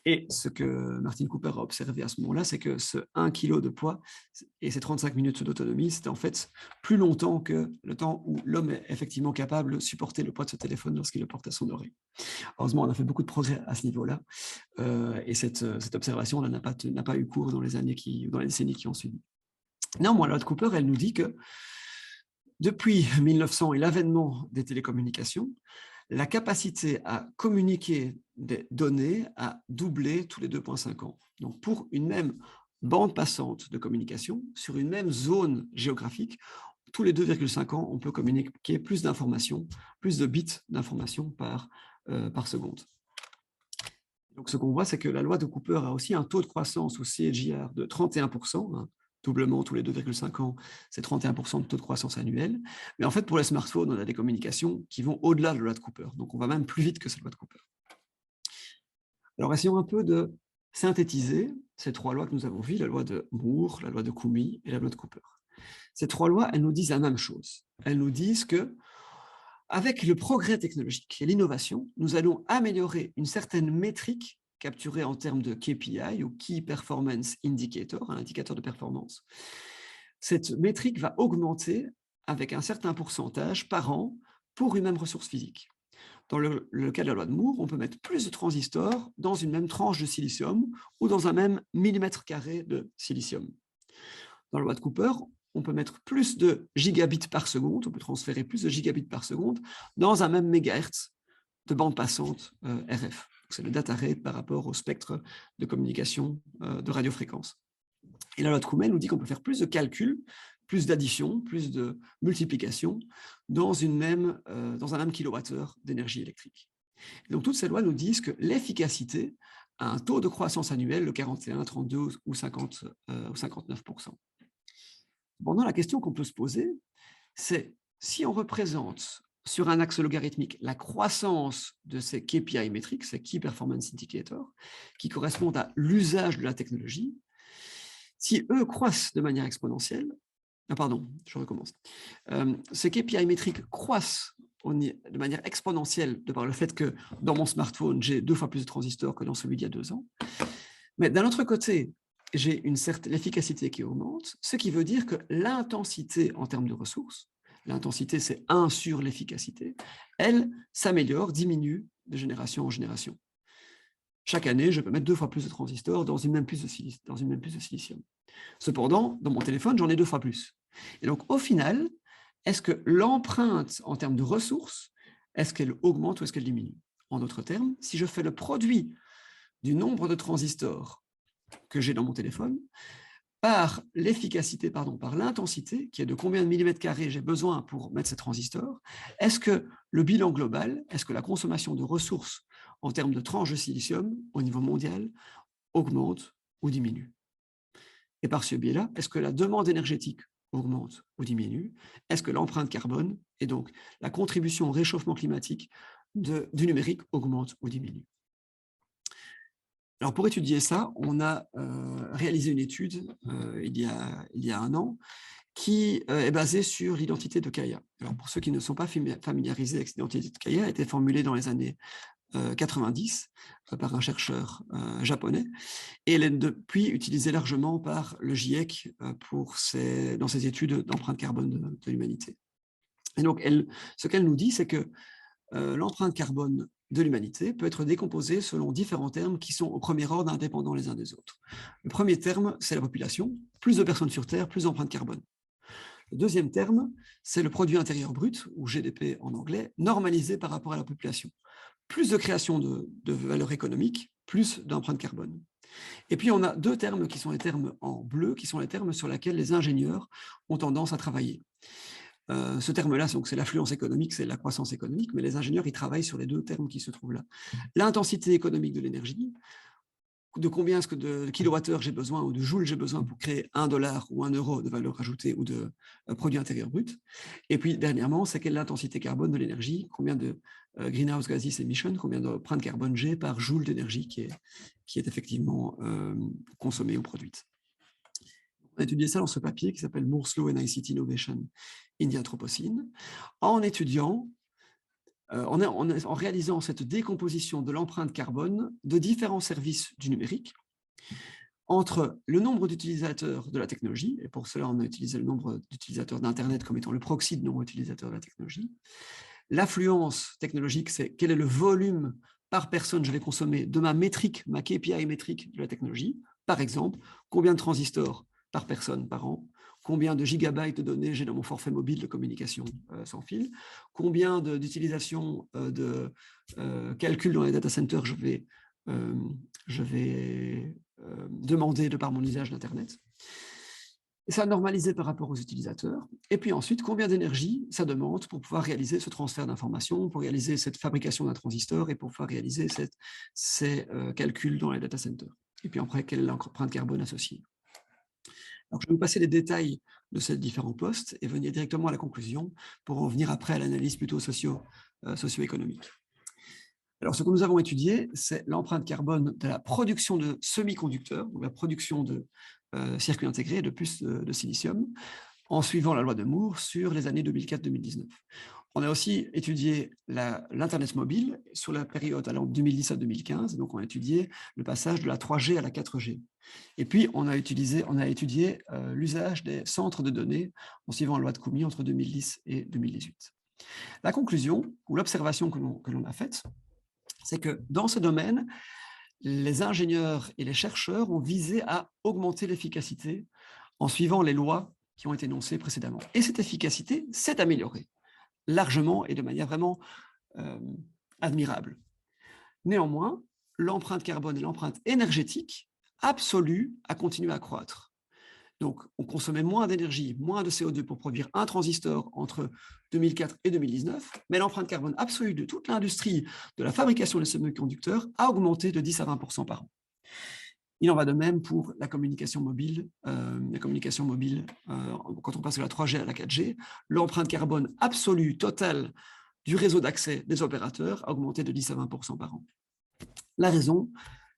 Et ce que Martin Cooper a observé à ce moment-là, c'est que ce 1 kg de poids et ces 35 minutes d'autonomie, c'était en fait plus longtemps que le temps où l'homme est effectivement capable de supporter le poids de ce téléphone lorsqu'il le porte à son oreille. Heureusement, on a fait beaucoup de progrès à ce niveau-là, et cette observation n'a pas eu cours dans les décennies qui ont suivi. Néanmoins, la loi de Cooper, elle nous dit que depuis 1900 et l'avènement des télécommunications, la capacité à communiquer des données a doublé tous les 2,5 ans. Donc, pour une même bande passante de communication, sur une même zone géographique, tous les 2,5 ans, on peut communiquer plus d'informations, plus de bits d'informations par seconde. Donc, ce qu'on voit, c'est que la loi de Cooper a aussi un taux de croissance au CAGR de 31%, hein, doublement tous les 2,5 ans, c'est 31% de taux de croissance annuel. Mais en fait, pour les smartphones, on a des communications qui vont au-delà de la loi de Cooper. Donc, on va même plus vite que cette loi de Cooper. Alors, essayons un peu de synthétiser ces 3 lois que nous avons vues, la loi de Moore, la loi de Koomey et la loi de Cooper. Ces 3 lois, elles nous disent la même chose. Elles nous disent que, avec le progrès technologique et l'innovation, nous allons améliorer une certaine métrique capturée en termes de KPI ou Key Performance Indicator, un indicateur de performance. Cette métrique va augmenter avec un certain pourcentage par an pour une même ressource physique. Dans le cas de la loi de Moore, on peut mettre plus de transistors dans une même tranche de silicium ou dans un même millimètre carré de silicium. Dans la loi de Cooper, on peut mettre plus de gigabits par seconde, on peut transférer plus de gigabits par seconde dans un même mégahertz de bande passante RF. C'est le data rate par rapport au spectre de communication de radiofréquence. Et la loi de Koomey nous dit qu'on peut faire plus de calculs, plus d'addition, plus de multiplication dans un même kilowattheure d'énergie électrique. Et donc toutes ces lois nous disent que l'efficacité a un taux de croissance annuel de 41, 32 ou 50 ou 59%. Cependant, la question qu'on peut se poser, c'est si on représente sur un axe logarithmique la croissance de ces KPI métriques, ces Key Performance Indicators, qui correspondent à l'usage de la technologie, si eux croissent de manière exponentielle, ces KPI métriques croissent de manière exponentielle de par le fait que dans mon smartphone, j'ai 2 fois plus de transistors que dans celui d'il y a 2 ans. Mais d'un autre côté, j'ai l'efficacité qui augmente, ce qui veut dire que l'intensité en termes de ressources, l'intensité c'est 1 sur l'efficacité, elle s'améliore, diminue de génération en génération. Chaque année, je peux mettre 2 fois plus de transistors dans une même puce de silicium. Cependant, dans mon téléphone, j'en ai 2 fois plus. Et donc, au final, est-ce que l'empreinte en termes de ressources, est-ce qu'elle augmente ou est-ce qu'elle diminue? En d'autres termes, si je fais le produit du nombre de transistors que j'ai dans mon téléphone, par l'efficacité, par l'intensité, qui est de combien de millimètres carrés j'ai besoin pour mettre ces transistors, est-ce que le bilan global, est-ce que la consommation de ressources en termes de tranches de silicium au niveau mondial augmente ou diminue? Et par ce biais-là, est-ce que la demande énergétique augmente ou diminue? Est-ce que l'empreinte carbone et donc la contribution au réchauffement climatique du numérique augmente ou diminue? Alors pour étudier ça, on a réalisé une étude il y a 1 an qui est basée sur l'identité de Kaya. Alors pour ceux qui ne sont pas familiarisés avec l'identité de Kaya, elle a été formulée dans les années 90 par un chercheur japonais, et elle est depuis utilisée largement par le GIEC dans ses études d'empreinte carbone de l'humanité. Et donc, ce qu'elle nous dit, c'est que l'empreinte carbone de l'humanité peut être décomposée selon différents termes qui sont au premier ordre indépendants les uns des autres. Le premier terme, c'est la population. Plus de personnes sur Terre, plus d'empreinte carbone. Le deuxième terme, c'est le produit intérieur brut, ou GDP en anglais, normalisé par rapport à la population. Plus de création de valeur économique, plus d'empreinte carbone. Et puis, on a 2 termes qui sont les termes en bleu, qui sont les termes sur lesquels les ingénieurs ont tendance à travailler. Ce terme-là, c'est l'affluence économique, c'est la croissance économique, mais les ingénieurs, ils travaillent sur les 2 termes qui se trouvent là. L'intensité économique de l'énergie, de combien de kilowattheures j'ai besoin ou de joules j'ai besoin pour créer $1 ou €1 de valeur ajoutée ou de produit intérieur brut. Et puis, dernièrement, c'est quelle est l'intensité carbone de l'énergie, combien de greenhouse gases emissions, combien d'empreintes carbone j'ai par joule d'énergie qui est effectivement consommée ou produite. On a étudié ça dans ce papier qui s'appelle Moore's Law and ICT Innovation in the Anthropocene, en étudiant, en réalisant cette décomposition de l'empreinte carbone de différents services du numérique entre le nombre d'utilisateurs de la technologie, et pour cela on a utilisé le nombre d'utilisateurs d'Internet comme étant le proxy de nombre d'utilisateurs de la technologie. L'affluence technologique, c'est quel est le volume par personne je vais consommer de ma métrique, ma KPI métrique de la technologie. Par exemple, combien de transistors par personne par an, combien de gigabytes de données j'ai dans mon forfait mobile de communication sans fil, combien d'utilisation de calcul dans les data centers je vais demander de par mon usage d'Internet. Et ça a normalisé par rapport aux utilisateurs. Et puis ensuite, combien d'énergie ça demande pour pouvoir réaliser ce transfert d'informations, pour réaliser cette fabrication d'un transistor et pour pouvoir réaliser ces calculs dans les data centers. Et puis après, quelle est l'empreinte carbone associée. Alors, je vais vous passer les détails de ces différents postes et venir directement à la conclusion pour en venir après à l'analyse plutôt socio-économique. Alors, ce que nous avons étudié, c'est l'empreinte carbone de la production de semi-conducteurs, donc la production de circuits intégrés, de puces de silicium, en suivant la loi de Moore sur les années 2004-2019. On a aussi étudié l'Internet mobile sur la période allant de 2010 à 2015, donc on a étudié le passage de la 3G à la 4G. Et puis, on a étudié l'usage des centres de données en suivant la loi de Koumi entre 2010 et 2018. La conclusion, ou l'observation que l'on a faite, c'est que dans ce domaine, les ingénieurs et les chercheurs ont visé à augmenter l'efficacité en suivant les lois qui ont été énoncées précédemment. Et cette efficacité s'est améliorée largement et de manière vraiment admirable. Néanmoins, l'empreinte carbone et l'empreinte énergétique absolue a continué à croître. Donc, on consommait moins d'énergie, moins de CO2 pour produire un transistor entre 2004 et 2019, mais l'empreinte carbone absolue de toute l'industrie de la fabrication des semi-conducteurs a augmenté de 10 à 20% par an. Il en va de même pour la communication mobile. Quand on passe de la 3G à la 4G, l'empreinte carbone absolue totale du réseau d'accès des opérateurs a augmenté de 10 à 20% par an. La raison,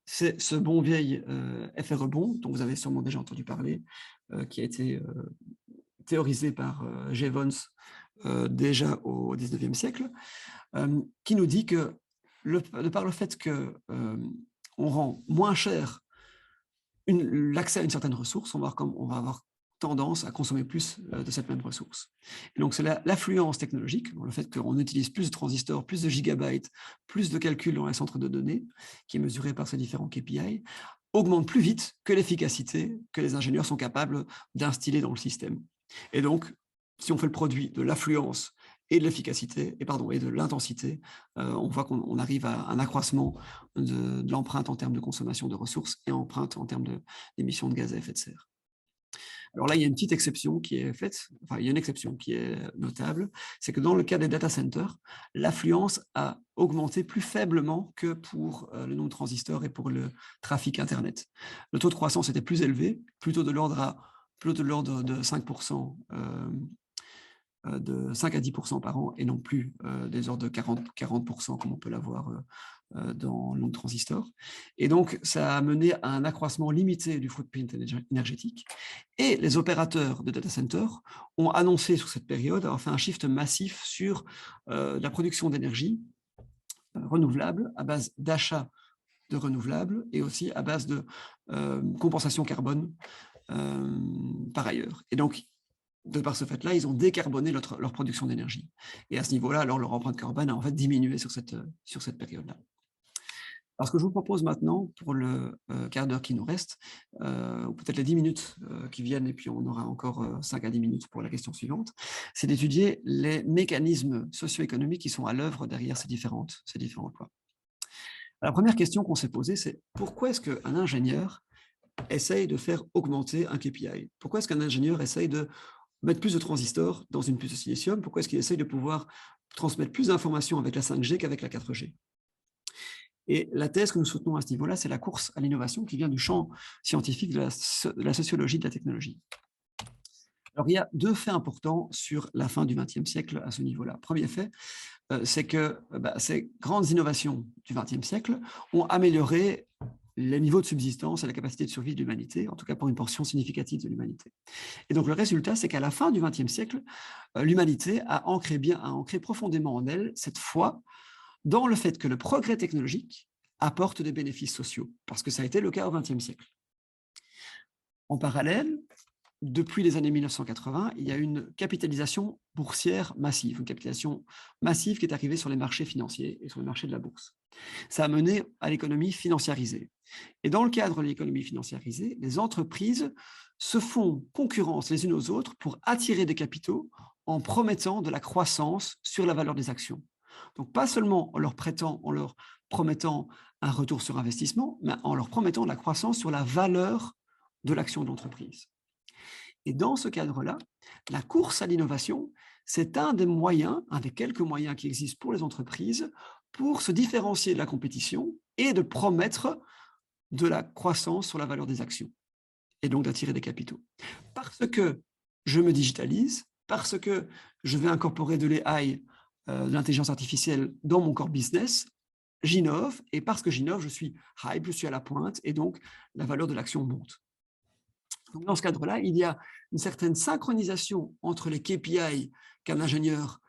c'est ce bon vieil effet rebond, dont vous avez sûrement déjà entendu parler, qui a été théorisé par Jevons déjà au XIXe siècle, qui nous dit que de par le fait qu'on rend moins cher l'accès à une certaine ressource, on va avoir tendance à consommer plus de cette même ressource. Et donc, c'est l'affluence technologique, le fait qu'on utilise plus de transistors, plus de gigabytes, plus de calculs dans les centres de données, qui est mesuré par ces différents KPI, augmente plus vite que l'efficacité que les ingénieurs sont capables d'instiller dans le système. Et donc, si on fait le produit de l'affluence et de l'efficacité, et de l'intensité, on voit qu'on arrive à un accroissement de l'empreinte en termes de consommation de ressources et empreinte en termes d'émissions de gaz à effet de serre. Alors là, il y a une petite exception qui est faite, il y a une exception qui est notable, c'est que dans le cas des data centers, l'affluence a augmenté plus faiblement que pour le nombre de transistors et pour le trafic Internet. Le taux de croissance était plus élevé, plutôt de l'ordre de 5%, de 5 à 10% par an, et non plus des ordres de 40% comme on peut l'avoir dans le nombre de transistors. Et donc, ça a mené à un accroissement limité du footprint énergétique. Et les opérateurs de data centers ont annoncé sur cette période avoir fait un shift massif sur la production d'énergie renouvelable à base d'achat de renouvelables et aussi à base de compensation carbone par ailleurs. Et donc, de par ce fait-là, ils ont décarboné leur production d'énergie. Et à ce niveau-là, alors leur empreinte carbone a en fait diminué sur cette période-là. Alors, ce que je vous propose maintenant, pour le quart d'heure qui nous reste, ou peut-être les 10 minutes qui viennent, et puis on aura encore 5 à 10 minutes pour la question suivante, c'est d'étudier les mécanismes socio-économiques qui sont à l'œuvre derrière ces différents lois. La première question qu'on s'est posée, c'est pourquoi est-ce qu'un ingénieur essaye de faire augmenter un KPI? Pourquoi est-ce qu'un ingénieur essaye de mettre plus de transistors dans une puce de silicium? Pourquoi est-ce qu'il essaye de pouvoir transmettre plus d'informations avec la 5G qu'avec la 4G? Et la thèse que nous soutenons à ce niveau-là, c'est la course à l'innovation qui vient du champ scientifique de la sociologie de la technologie. Alors, il y a deux faits importants sur la fin du XXe siècle à ce niveau-là. Premier fait, c'est que ces grandes innovations du XXe siècle ont amélioré les niveaux de subsistance et la capacité de survie de l'humanité, en tout cas pour une portion significative de l'humanité. Et donc le résultat, c'est qu'à la fin du XXe siècle, l'humanité a ancré profondément en elle cette foi dans le fait que le progrès technologique apporte des bénéfices sociaux, parce que ça a été le cas au XXe siècle. En parallèle, depuis les années 1980, il y a une capitalisation boursière massive, une capitalisation massive qui est arrivée sur les marchés financiers et sur le marché de la bourse. Ça a mené à l'économie financiarisée. Et dans le cadre de l'économie financiarisée, les entreprises se font concurrence les unes aux autres pour attirer des capitaux en promettant de la croissance sur la valeur des actions. Donc pas seulement en leur promettant un retour sur investissement, mais en leur promettant de la croissance sur la valeur de l'action de l'entreprise. Et dans ce cadre-là, la course à l'innovation, c'est un des quelques moyens qui existent pour les entreprises pour se différencier de la compétition et de promettre de la croissance sur la valeur des actions et donc d'attirer des capitaux. Parce que je me digitalise, parce que je vais incorporer de l'AI, de l'intelligence artificielle dans mon core business, j'innove et parce que j'innove, je suis hype, je suis à la pointe et donc la valeur de l'action monte. Donc, dans ce cadre-là, il y a une certaine synchronisation entre les KPI qu'un ingénieur,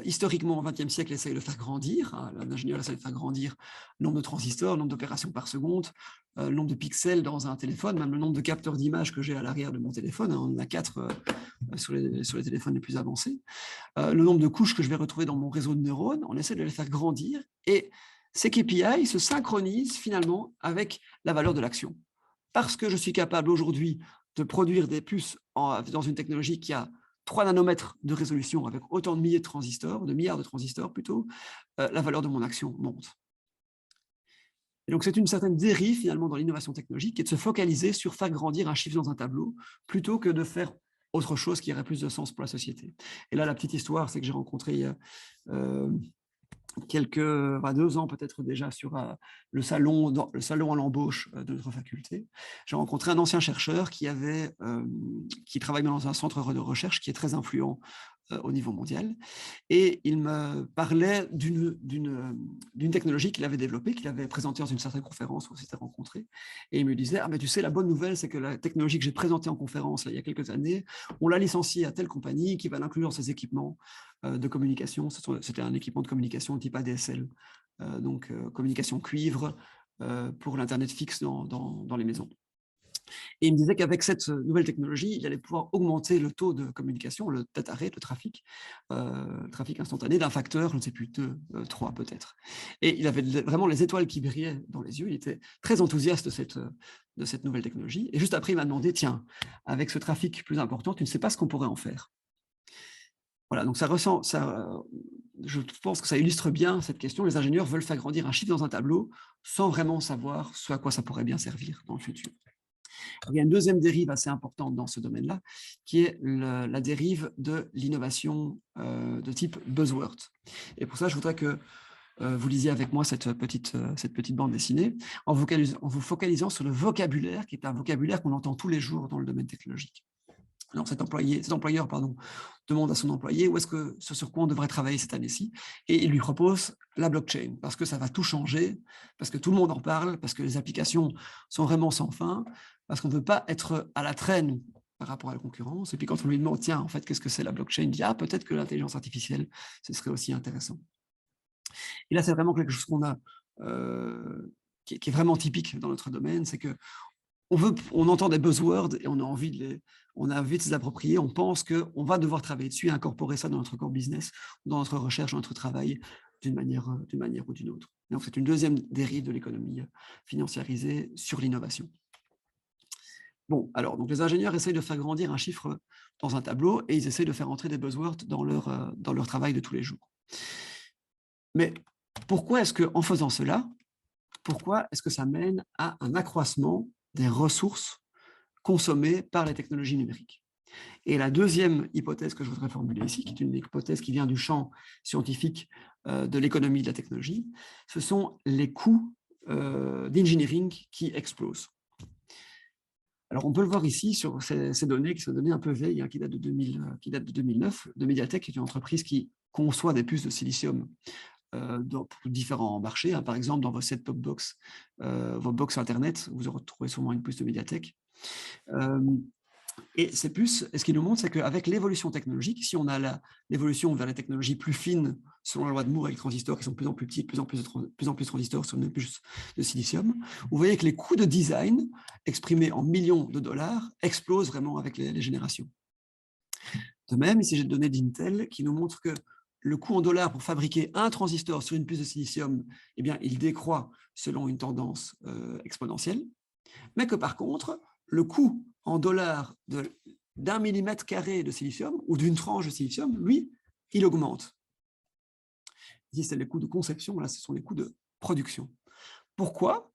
historiquement au XXe siècle, essaye de faire grandir. Un ingénieur essaye de faire grandir le nombre de transistors, le nombre d'opérations par seconde, le nombre de pixels dans un téléphone, même le nombre de capteurs d'images que j'ai à l'arrière de mon téléphone. On en a 4 sur les téléphones les plus avancés. Le nombre de couches que je vais retrouver dans mon réseau de neurones, on essaie de les faire grandir. Et ces KPI se synchronisent finalement avec la valeur de l'action. Parce que je suis capable aujourd'hui de produire des puces dans une technologie qui a 3 nanomètres de résolution avec autant de milliards de transistors plutôt, la valeur de mon action monte. Et donc c'est une certaine dérive finalement dans l'innovation technologique qui est de se focaliser sur faire grandir un chiffre dans un tableau plutôt que de faire autre chose qui aurait plus de sens pour la société. Et là, la petite histoire, c'est que j'ai rencontré quelques 2 ans peut-être déjà sur le salon à l'embauche de notre faculté. J'ai rencontré un ancien chercheur qui travaille dans un centre de recherche qui est très influent au niveau mondial. Et il me parlait d'une technologie qu'il avait développée, qu'il avait présentée dans une certaine conférence où on s'était rencontrés. Et il me disait, ah mais tu sais, la bonne nouvelle, c'est que la technologie que j'ai présentée en conférence là, il y a quelques années, on l'a licenciée à telle compagnie qui va l'inclure dans ses équipements de communication. C'était un équipement de communication type ADSL, donc communication cuivre pour l'Internet fixe dans les maisons. Et il me disait qu'avec cette nouvelle technologie, il allait pouvoir augmenter le taux de communication, le data rate, le trafic instantané d'un facteur, je ne sais plus, 2, 3 peut-être. Et il avait vraiment les étoiles qui brillaient dans les yeux, il était très enthousiaste de cette nouvelle technologie. Et juste après, il m'a demandé, tiens, avec ce trafic plus important, tu ne sais pas ce qu'on pourrait en faire. Voilà, donc je pense que ça illustre bien cette question. Les ingénieurs veulent faire grandir un chiffre dans un tableau sans vraiment savoir ce à quoi ça pourrait bien servir dans le futur. Il y a une deuxième dérive assez importante dans ce domaine-là, qui est la dérive de l'innovation de type buzzword. Et pour ça, je voudrais que vous lisiez avec moi cette petite bande dessinée, en vous focalisant sur le vocabulaire, qui est un vocabulaire qu'on entend tous les jours dans le domaine technologique. Alors, cet employeur demande à son employé ce sur quoi on devrait travailler cette année-ci, et il lui propose la blockchain, parce que ça va tout changer, parce que tout le monde en parle, parce que les applications sont vraiment sans fin, parce qu'on ne veut pas être à la traîne par rapport à la concurrence. Et puis quand on lui demande, tiens, en fait, qu'est-ce que c'est la blockchain, il dit, ah, peut-être que l'intelligence artificielle, ce serait aussi intéressant. Et là, c'est vraiment quelque chose qu'on a, qui est vraiment typique dans notre domaine, c'est que on entend des buzzwords et on a envie de les approprier. On pense qu'on va devoir travailler dessus et incorporer ça dans notre core business, dans notre recherche, dans notre travail, d'une manière ou d'une autre. Donc, c'est une deuxième dérive de l'économie financiarisée sur l'innovation. Bon, alors, donc les ingénieurs essayent de faire grandir un chiffre dans un tableau et ils essayent de faire entrer des buzzwords dans leur travail de tous les jours. Mais pourquoi est-ce qu'en faisant cela, pourquoi est-ce que ça mène à un accroissement des ressources consommées par les technologies numériques? Et la deuxième hypothèse que je voudrais formuler ici, qui est une hypothèse qui vient du champ scientifique de l'économie de la technologie, ce sont les coûts d'engineering qui explosent. Alors, on peut le voir ici sur ces données qui sont données un peu vieilles, qui datent de 2009, de Mediatek, qui est une entreprise qui conçoit des puces de silicium pour différents marchés, hein. Par exemple, dans vos set-top box, vos box Internet, vous retrouvez sûrement une puce de médiathèque. Et ces puces, ce qu'il nous montre, c'est qu'avec l'évolution technologique, si on a l'évolution vers les technologies plus fines, selon la loi de Moore, avec les transistors qui sont de plus en plus petits, de plus en plus de transistors sur une puce de silicium, vous voyez que les coûts de design, exprimés en millions de dollars, explosent vraiment avec les générations. De même, ici j'ai des données d'Intel qui nous montrent que le coût en dollars pour fabriquer un transistor sur une puce de silicium, eh bien, il décroît selon une tendance exponentielle, mais que par contre, le coût en dollars d'un millimètre carré de silicium ou d'une tranche de silicium, lui, il augmente. Ici, c'est les coûts de conception, là, ce sont les coûts de production. Pourquoi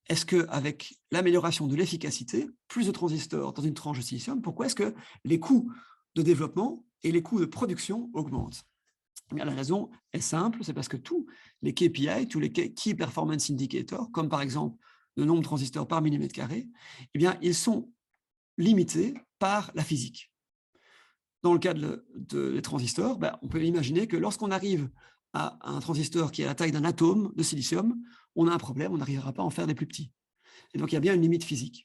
est-ce qu'avec l'amélioration de l'efficacité, plus de transistors dans une tranche de silicium, pourquoi est-ce que les coûts de développement et les coûts de production augmentent? Eh bien, la raison est simple, c'est parce que tous les KPI, tous les Key Performance Indicators, comme par exemple le nombre de transistors par millimètre carré, eh bien, ils sont limités par la physique. Dans le cas des transistors, on peut imaginer que lorsqu'on arrive à un transistor qui a la taille d'un atome de silicium, on a un problème, on n'arrivera pas à en faire des plus petits. Et donc, il y a bien une limite physique.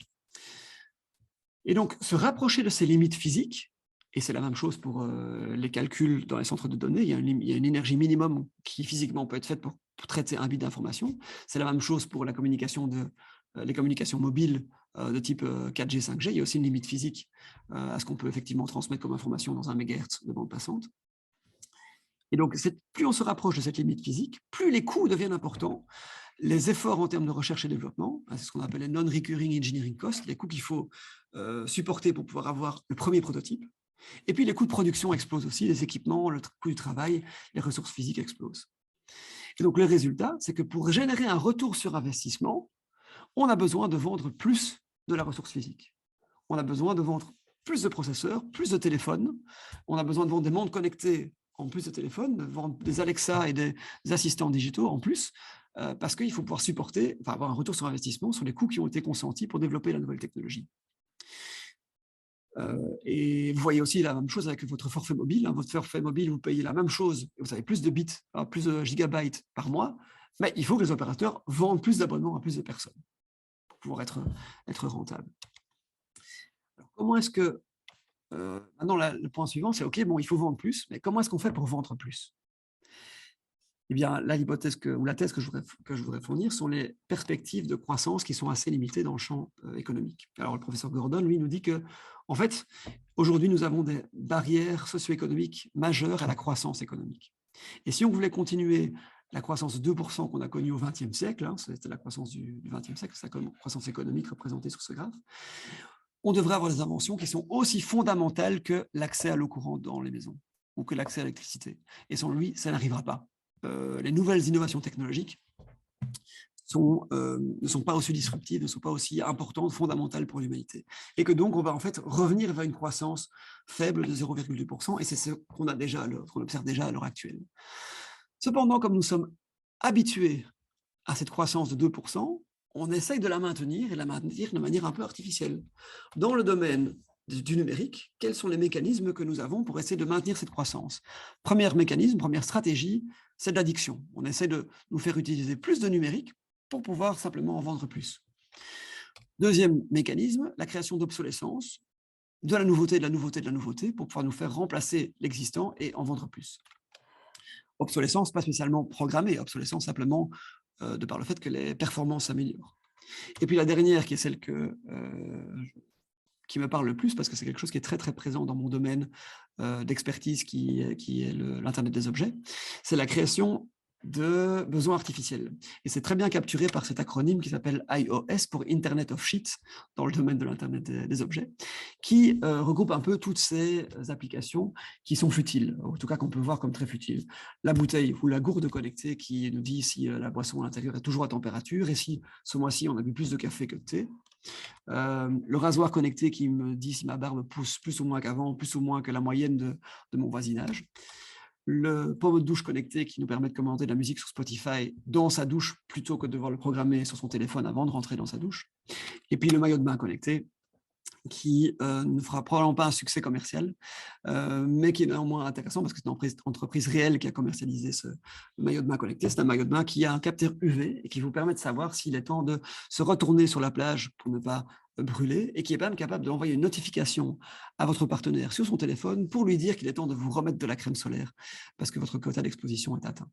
Et donc, se rapprocher de ces limites physiques, et c'est la même chose pour les calculs dans les centres de données, il y a une énergie minimum qui physiquement peut être faite pour traiter un bit d'information. C'est la même chose pour la communication les communications mobiles de type 4G, 5G. Il y a aussi une limite physique à ce qu'on peut effectivement transmettre comme information dans un mégahertz de bande passante. Et donc, plus on se rapproche de cette limite physique, plus les coûts deviennent importants. Les efforts en termes de recherche et développement, c'est ce qu'on appelle les non-recurring engineering costs, les coûts qu'il faut supporter pour pouvoir avoir le premier prototype. Et puis, les coûts de production explosent aussi, les équipements, le coût du travail, les ressources physiques explosent. Et donc, le résultat, c'est que pour générer un retour sur investissement, on a besoin de vendre plus de la ressource physique. On a besoin de vendre plus de processeurs, plus de téléphones. On a besoin de vendre des montres connectées en plus de téléphones, de vendre des Alexa et des assistants digitaux en plus, parce qu'il faut pouvoir avoir un retour sur investissement sur les coûts qui ont été consentis pour développer la nouvelle technologie. Et vous voyez aussi la même chose avec votre forfait mobile. Votre forfait mobile, vous payez la même chose, vous avez plus de bits, plus de gigabytes par mois, mais il faut que les opérateurs vendent plus d'abonnements à plus de personnes pour pouvoir être rentables. Alors, comment est-ce que... maintenant, le point suivant, c'est OK, bon, il faut vendre plus, mais comment est-ce qu'on fait pour vendre plus? Eh bien, l'hypothèse ou la thèse que je voudrais fournir sont les perspectives de croissance qui sont assez limitées dans le champ économique. Alors, le professeur Gordon, lui, nous dit que, en fait, aujourd'hui, nous avons des barrières socio-économiques majeures à la croissance économique. Et si on voulait continuer la croissance de 2% qu'on a connue au XXe siècle, c'était la croissance du XXe siècle, c'est la croissance économique représentée sur ce graphe, on devrait avoir des inventions qui sont aussi fondamentales que l'accès à l'eau courante dans les maisons ou que l'accès à l'électricité. Et sans lui, ça n'arrivera pas. Les nouvelles innovations technologiques ne sont pas aussi disruptives, ne sont pas aussi importantes, fondamentales pour l'humanité. Et que donc, on va en fait revenir vers une croissance faible de 0,2%, et c'est ce qu'on observe déjà à l'heure actuelle. Cependant, comme nous sommes habitués à cette croissance de 2%, on essaye de la maintenir, et la maintenir de manière un peu artificielle. Dans le domaine du numérique, quels sont les mécanismes que nous avons pour essayer de maintenir cette croissance? Premier mécanisme, première stratégie, c'est de l'addiction. On essaie de nous faire utiliser plus de numérique pour pouvoir simplement en vendre plus. Deuxième mécanisme, la création d'obsolescence, de la nouveauté, de la nouveauté, de la nouveauté, pour pouvoir nous faire remplacer l'existant et en vendre plus. Obsolescence, pas spécialement programmée, obsolescence simplement de par le fait que les performances s'améliorent. Et puis la dernière, qui est celle qui me parle le plus, parce que c'est quelque chose qui est très, très présent dans mon domaine d'expertise, qui est l'Internet des objets, c'est la création de besoins artificiels. Et c'est très bien capturé par cet acronyme qui s'appelle IOS, pour Internet of Sheets, dans le domaine de l'Internet des objets, qui regroupe un peu toutes ces applications qui sont futiles, en tout cas qu'on peut voir comme très futiles. La bouteille ou la gourde connectée qui nous dit si la boisson à l'intérieur est toujours à température et si ce mois-ci on a bu plus de café que de thé. Le rasoir connecté qui me dit si ma barbe pousse plus ou moins qu'avant, plus ou moins que la moyenne de mon voisinage. Le pommeau de douche connecté qui nous permet de commander de la musique sur Spotify dans sa douche plutôt que de devoir le programmer sur son téléphone avant de rentrer dans sa douche. Et puis le maillot de bain connecté, qui ne fera probablement pas un succès commercial, mais qui est néanmoins intéressant parce que c'est une entreprise réelle qui a commercialisé ce maillot de bain connecté. C'est un maillot de bain qui a un capteur UV et qui vous permet de savoir s'il est temps de se retourner sur la plage pour ne pas brûler, et qui est même capable d'envoyer une notification à votre partenaire sur son téléphone pour lui dire qu'il est temps de vous remettre de la crème solaire parce que votre quota d'exposition est atteint.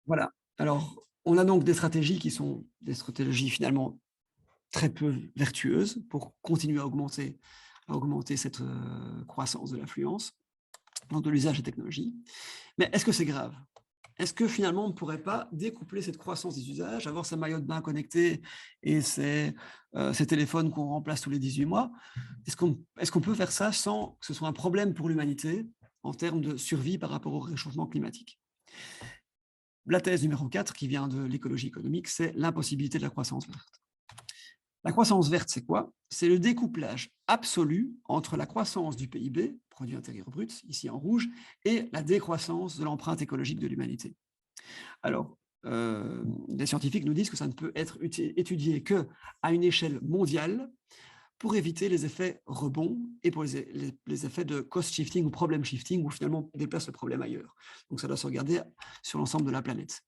Voilà. Alors, on a donc des stratégies qui sont des stratégies finalement très peu vertueuses pour continuer à augmenter cette croissance de l'affluence, de l'usage des technologies. Mais est-ce que c'est grave? Est-ce que finalement on ne pourrait pas découpler cette croissance des usages, avoir sa maillot de bain connecté et ces téléphones qu'on remplace tous les 18 mois? Est-ce qu'on peut faire ça sans que ce soit un problème pour l'humanité en termes de survie par rapport au réchauffement climatique? La thèse numéro 4, qui vient de l'écologie économique, c'est l'impossibilité de la croissance verte. La croissance verte, c'est quoi? C'est le découplage absolu entre la croissance du PIB, produit intérieur brut, ici en rouge, et la décroissance de l'empreinte écologique de l'humanité. Alors, les scientifiques nous disent que ça ne peut être étudié qu'à une échelle mondiale pour éviter les effets rebonds et pour les effets de cost shifting ou problem shifting, où finalement on déplace le problème ailleurs. Donc ça doit se regarder sur l'ensemble de la planète.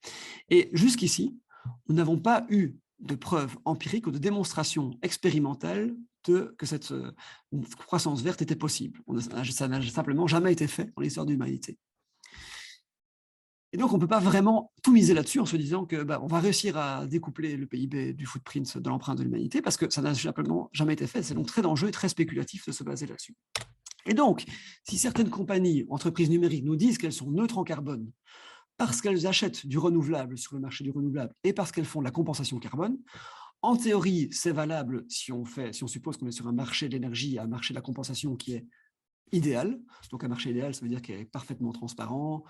Et jusqu'ici, nous n'avons pas eu de preuves empiriques ou de démonstrations expérimentales que cette croissance verte était possible. Ça n'a simplement jamais été fait dans l'histoire de l'humanité. Et donc, on ne peut pas vraiment tout miser là-dessus en se disant que on va réussir à découpler le PIB du footprint de l'empreinte de l'humanité, parce que ça n'a simplement jamais été fait. C'est donc très dangereux et très spéculatif de se baser là-dessus. Et donc, si certaines compagnies, entreprises numériques, nous disent qu'elles sont neutres en carbone, parce qu'elles achètent du renouvelable sur le marché du renouvelable et parce qu'elles font de la compensation carbone, en théorie, c'est valable si on suppose qu'on est sur un marché de l'énergie, un marché de la compensation qui est idéal. Donc un marché idéal, ça veut dire qu'il est parfaitement transparent,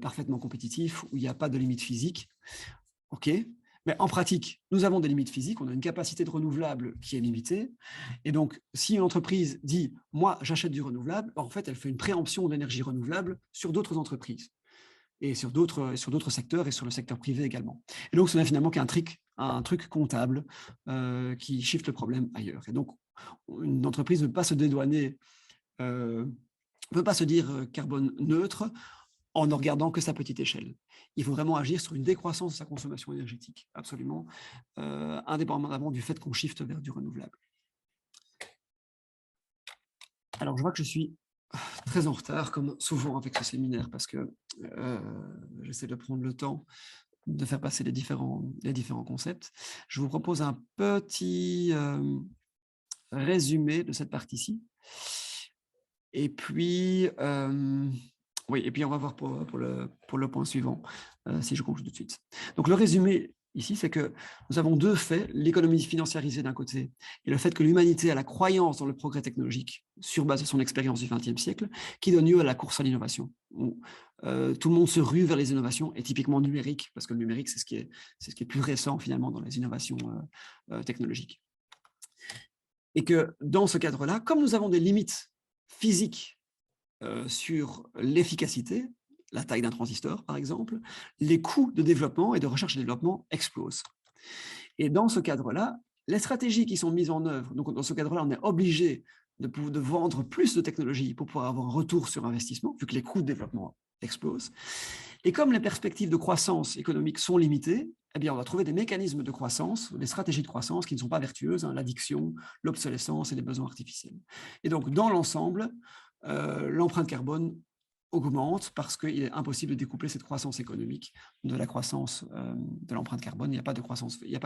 parfaitement compétitif, où il n'y a pas de limite physique. OK. Mais en pratique, nous avons des limites physiques, on a une capacité de renouvelable qui est limitée. Et donc, si une entreprise dit « moi, j'achète du renouvelable », en fait, elle fait une préemption d'énergie renouvelable sur d'autres entreprises et sur d'autres secteurs et sur le secteur privé également. Et donc, ce n'est finalement qu'un truc comptable qui shift le problème ailleurs. Et donc, une entreprise ne peut pas se dédouaner, ne peut pas se dire carbone neutre en ne regardant que sa petite échelle. Il faut vraiment agir sur une décroissance de sa consommation énergétique, absolument, indépendamment du fait qu'on shift vers du renouvelable. Alors, je vois que je suis très en retard, comme souvent avec ce séminaire, parce que j'essaie de prendre le temps de faire passer les différents concepts. Je vous propose un petit résumé de cette partie-ci. Et puis, oui, et puis on va voir pour le point suivant, si je conclue tout de suite. Donc le résumé ici, c'est que nous avons deux faits, l'économie financiarisée d'un côté et le fait que l'humanité a la croyance dans le progrès technologique sur base de son expérience du XXe siècle, qui donne lieu à la course à l'innovation. Tout le monde se rue vers les innovations, et typiquement numérique, parce que le numérique, c'est ce qui est plus récent finalement dans les innovations technologiques. Et que dans ce cadre-là, comme nous avons des limites physiques sur l'efficacité, la taille d'un transistor par exemple, les coûts de développement et de recherche et développement explosent. Et dans ce cadre-là, les stratégies qui sont mises en œuvre, donc dans ce cadre-là, on est obligé de vendre plus de technologies pour pouvoir avoir un retour sur investissement, vu que les coûts de développement explosent. Et comme les perspectives de croissance économique sont limitées, eh bien, on va trouver des mécanismes de croissance, des stratégies de croissance qui ne sont pas vertueuses, l'addiction, l'obsolescence et les besoins artificiels. Et donc, dans l'ensemble, l'empreinte carbone augmente parce qu'il est impossible de découpler cette croissance économique de la croissance de l'empreinte carbone. Il n'y a pas de croissance, il n'y a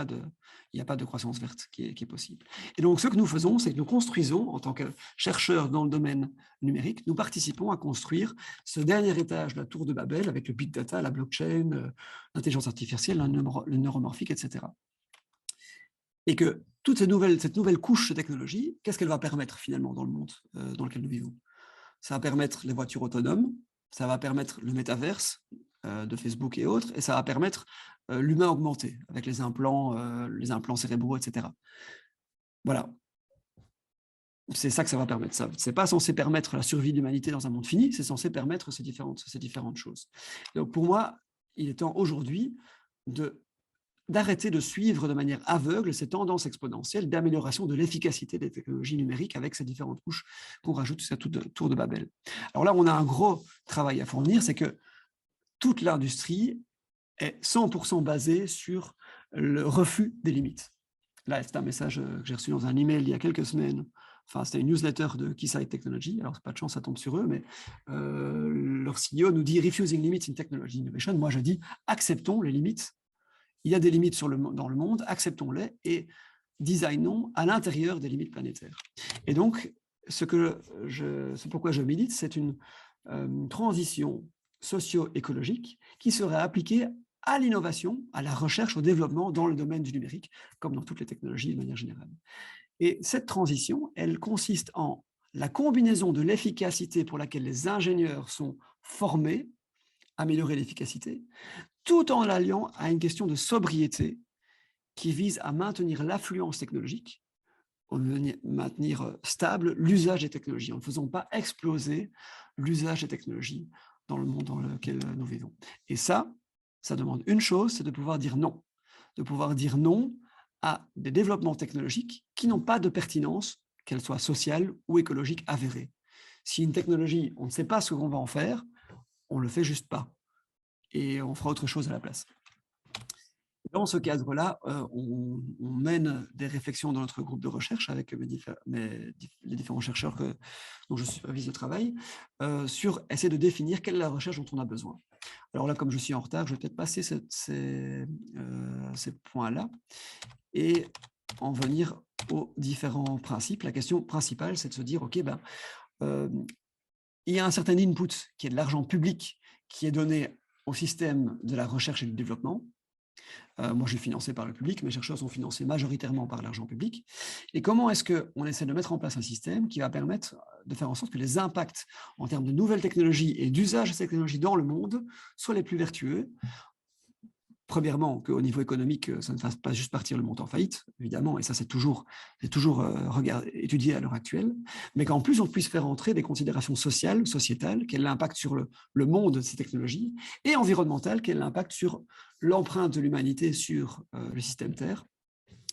pas de croissance verte qui est possible. Et donc, ce que nous faisons, c'est que nous construisons, en tant que chercheurs dans le domaine numérique, nous participons à construire ce dernier étage de la tour de Babel avec le big data, la blockchain, l'intelligence artificielle, le neuromorphique, etc. Et que cette nouvelle couche de technologie, qu'est-ce qu'elle va permettre finalement dans le monde dans lequel nous vivons? Ça va permettre les voitures autonomes, ça va permettre le métaverse de Facebook et autres, et ça va permettre l'humain augmenté avec les implants cérébraux, etc. Voilà. C'est ça que ça va permettre. Ce n'est pas censé permettre la survie de l'humanité dans un monde fini, c'est censé permettre ces différentes choses. Donc pour moi, il est temps aujourd'hui de d'arrêter de suivre de manière aveugle ces tendances exponentielles d'amélioration de l'efficacité des technologies numériques avec ces différentes couches qu'on rajoute sur cette tour de Babel. Alors là, on a un gros travail à fournir, c'est que toute l'industrie est 100% basée sur le refus des limites. Là, c'est un message que j'ai reçu dans un email il y a quelques semaines. Enfin, c'était une newsletter de Keysight Technology. Alors, c'est pas de chance, ça tombe sur eux, mais leur CEO nous dit « Refusing limits in technology innovation ». Moi, je dis « Acceptons les limites. Il y a des limites dans le monde, acceptons-les et designons à l'intérieur des limites planétaires ». Et donc, ce pourquoi je milite, c'est une transition socio-écologique qui serait appliquée à l'innovation, à la recherche, au développement dans le domaine du numérique, comme dans toutes les technologies de manière générale. Et cette transition, elle consiste en la combinaison de l'efficacité pour laquelle les ingénieurs sont formés, améliorer l'efficacité, tout en l'alliant à une question de sobriété qui vise à maintenir l'affluence technologique, maintenir stable l'usage des technologies, en ne faisant pas exploser l'usage des technologies dans le monde dans lequel nous vivons. Et ça demande une chose, c'est de pouvoir dire non. De pouvoir dire non à des développements technologiques qui n'ont pas de pertinence, qu'elle soit sociale ou écologique avérée. Si une technologie, on ne sait pas ce qu'on va en faire, on ne le fait juste pas. Et on fera autre chose à la place. Dans ce cadre-là, on mène des réflexions dans notre groupe de recherche avec les différents chercheurs dont je supervise le travail, sur essayer de définir quelle est la recherche dont on a besoin. Alors là, comme je suis en retard, je vais peut-être passer ces points-là et en venir aux différents principes. La question principale, c'est de se dire, OK, il y a un certain input qui est de l'argent public qui est donné au système de la recherche et du développement. Moi, je suis financé par le public, mes chercheurs sont financés majoritairement par l'argent public. Et comment est-ce qu'on essaie de mettre en place un système qui va permettre de faire en sorte que les impacts en termes de nouvelles technologies et d'usage de ces technologies dans le monde soient les plus vertueux? Premièrement, qu'au niveau économique, ça ne fasse pas juste partir le monde en faillite, évidemment, et ça c'est toujours étudié à l'heure actuelle, mais qu'en plus on puisse faire entrer des considérations sociales, sociétales, quel est l'impact sur le monde de ces technologies, et environnementales, quel est l'impact sur l'empreinte de l'humanité sur le système Terre,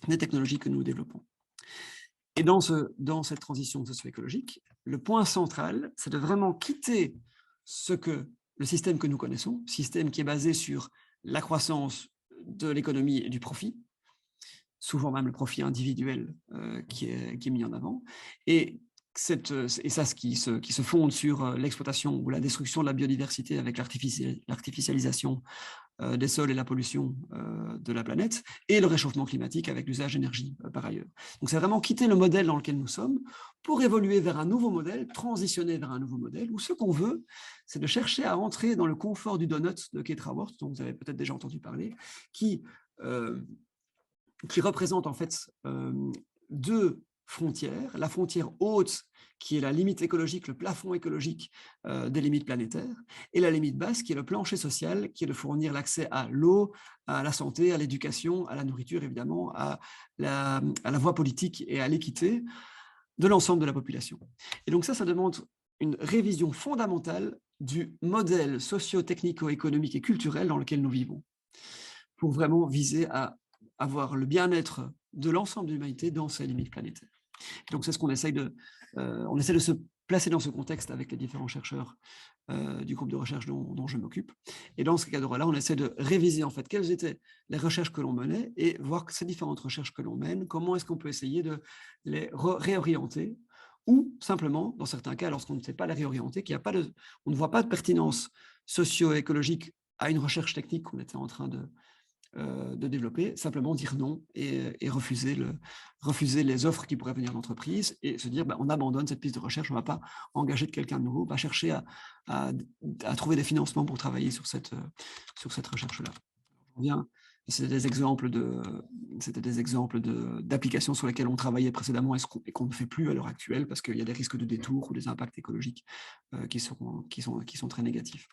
des technologies que nous développons. Et dans cette transition socio-écologique, le point central, c'est de vraiment quitter le système que nous connaissons, système qui est basé sur la croissance de l'économie et du profit, souvent même le profit individuel qui est mis en avant, et ça qui se fonde sur l'exploitation ou la destruction de la biodiversité avec l'artificialisation des sols et la pollution de la planète, et le réchauffement climatique avec l'usage d'énergie par ailleurs. Donc c'est vraiment quitter le modèle dans lequel nous sommes pour évoluer vers un nouveau modèle, transitionner vers un nouveau modèle, où ce qu'on veut, c'est de chercher à entrer dans le confort du donut de Keith Raworth, dont vous avez peut-être déjà entendu parler, qui représente en fait deux frontières, la frontière haute qui est la limite écologique, le plafond écologique des limites planétaires, et la limite basse qui est le plancher social, qui est de fournir l'accès à l'eau, à la santé, à l'éducation, à la nourriture évidemment, à la voie politique et à l'équité de l'ensemble de la population. Et donc ça demande une révision fondamentale du modèle socio-technico-économique et culturel dans lequel nous vivons, pour vraiment viser à avoir le bien-être de l'ensemble de l'humanité dans ces limites planétaires. Donc c'est ce qu'on essaie on essaie de se placer dans ce contexte avec les différents chercheurs du groupe de recherche dont je m'occupe. Et dans ce cadre-là, on essaie de réviser en fait quelles étaient les recherches que l'on menait et voir que ces différentes recherches que l'on mène, comment est-ce qu'on peut essayer de les réorienter, ou simplement, dans certains cas, lorsqu'on ne sait pas les réorienter, on ne voit pas de pertinence socio-écologique à une recherche technique qu'on était en train de développer, simplement dire non et refuser les offres qui pourraient venir de l'entreprise et se dire on abandonne cette piste de recherche, on ne va pas engager de quelqu'un de nouveau, on va chercher à trouver des financements pour travailler sur cette recherche-là. C'était des exemples d'applications sur lesquelles on travaillait précédemment et qu'on ne fait plus à l'heure actuelle parce qu'il y a des risques de détour ou des impacts écologiques qui sont très négatifs.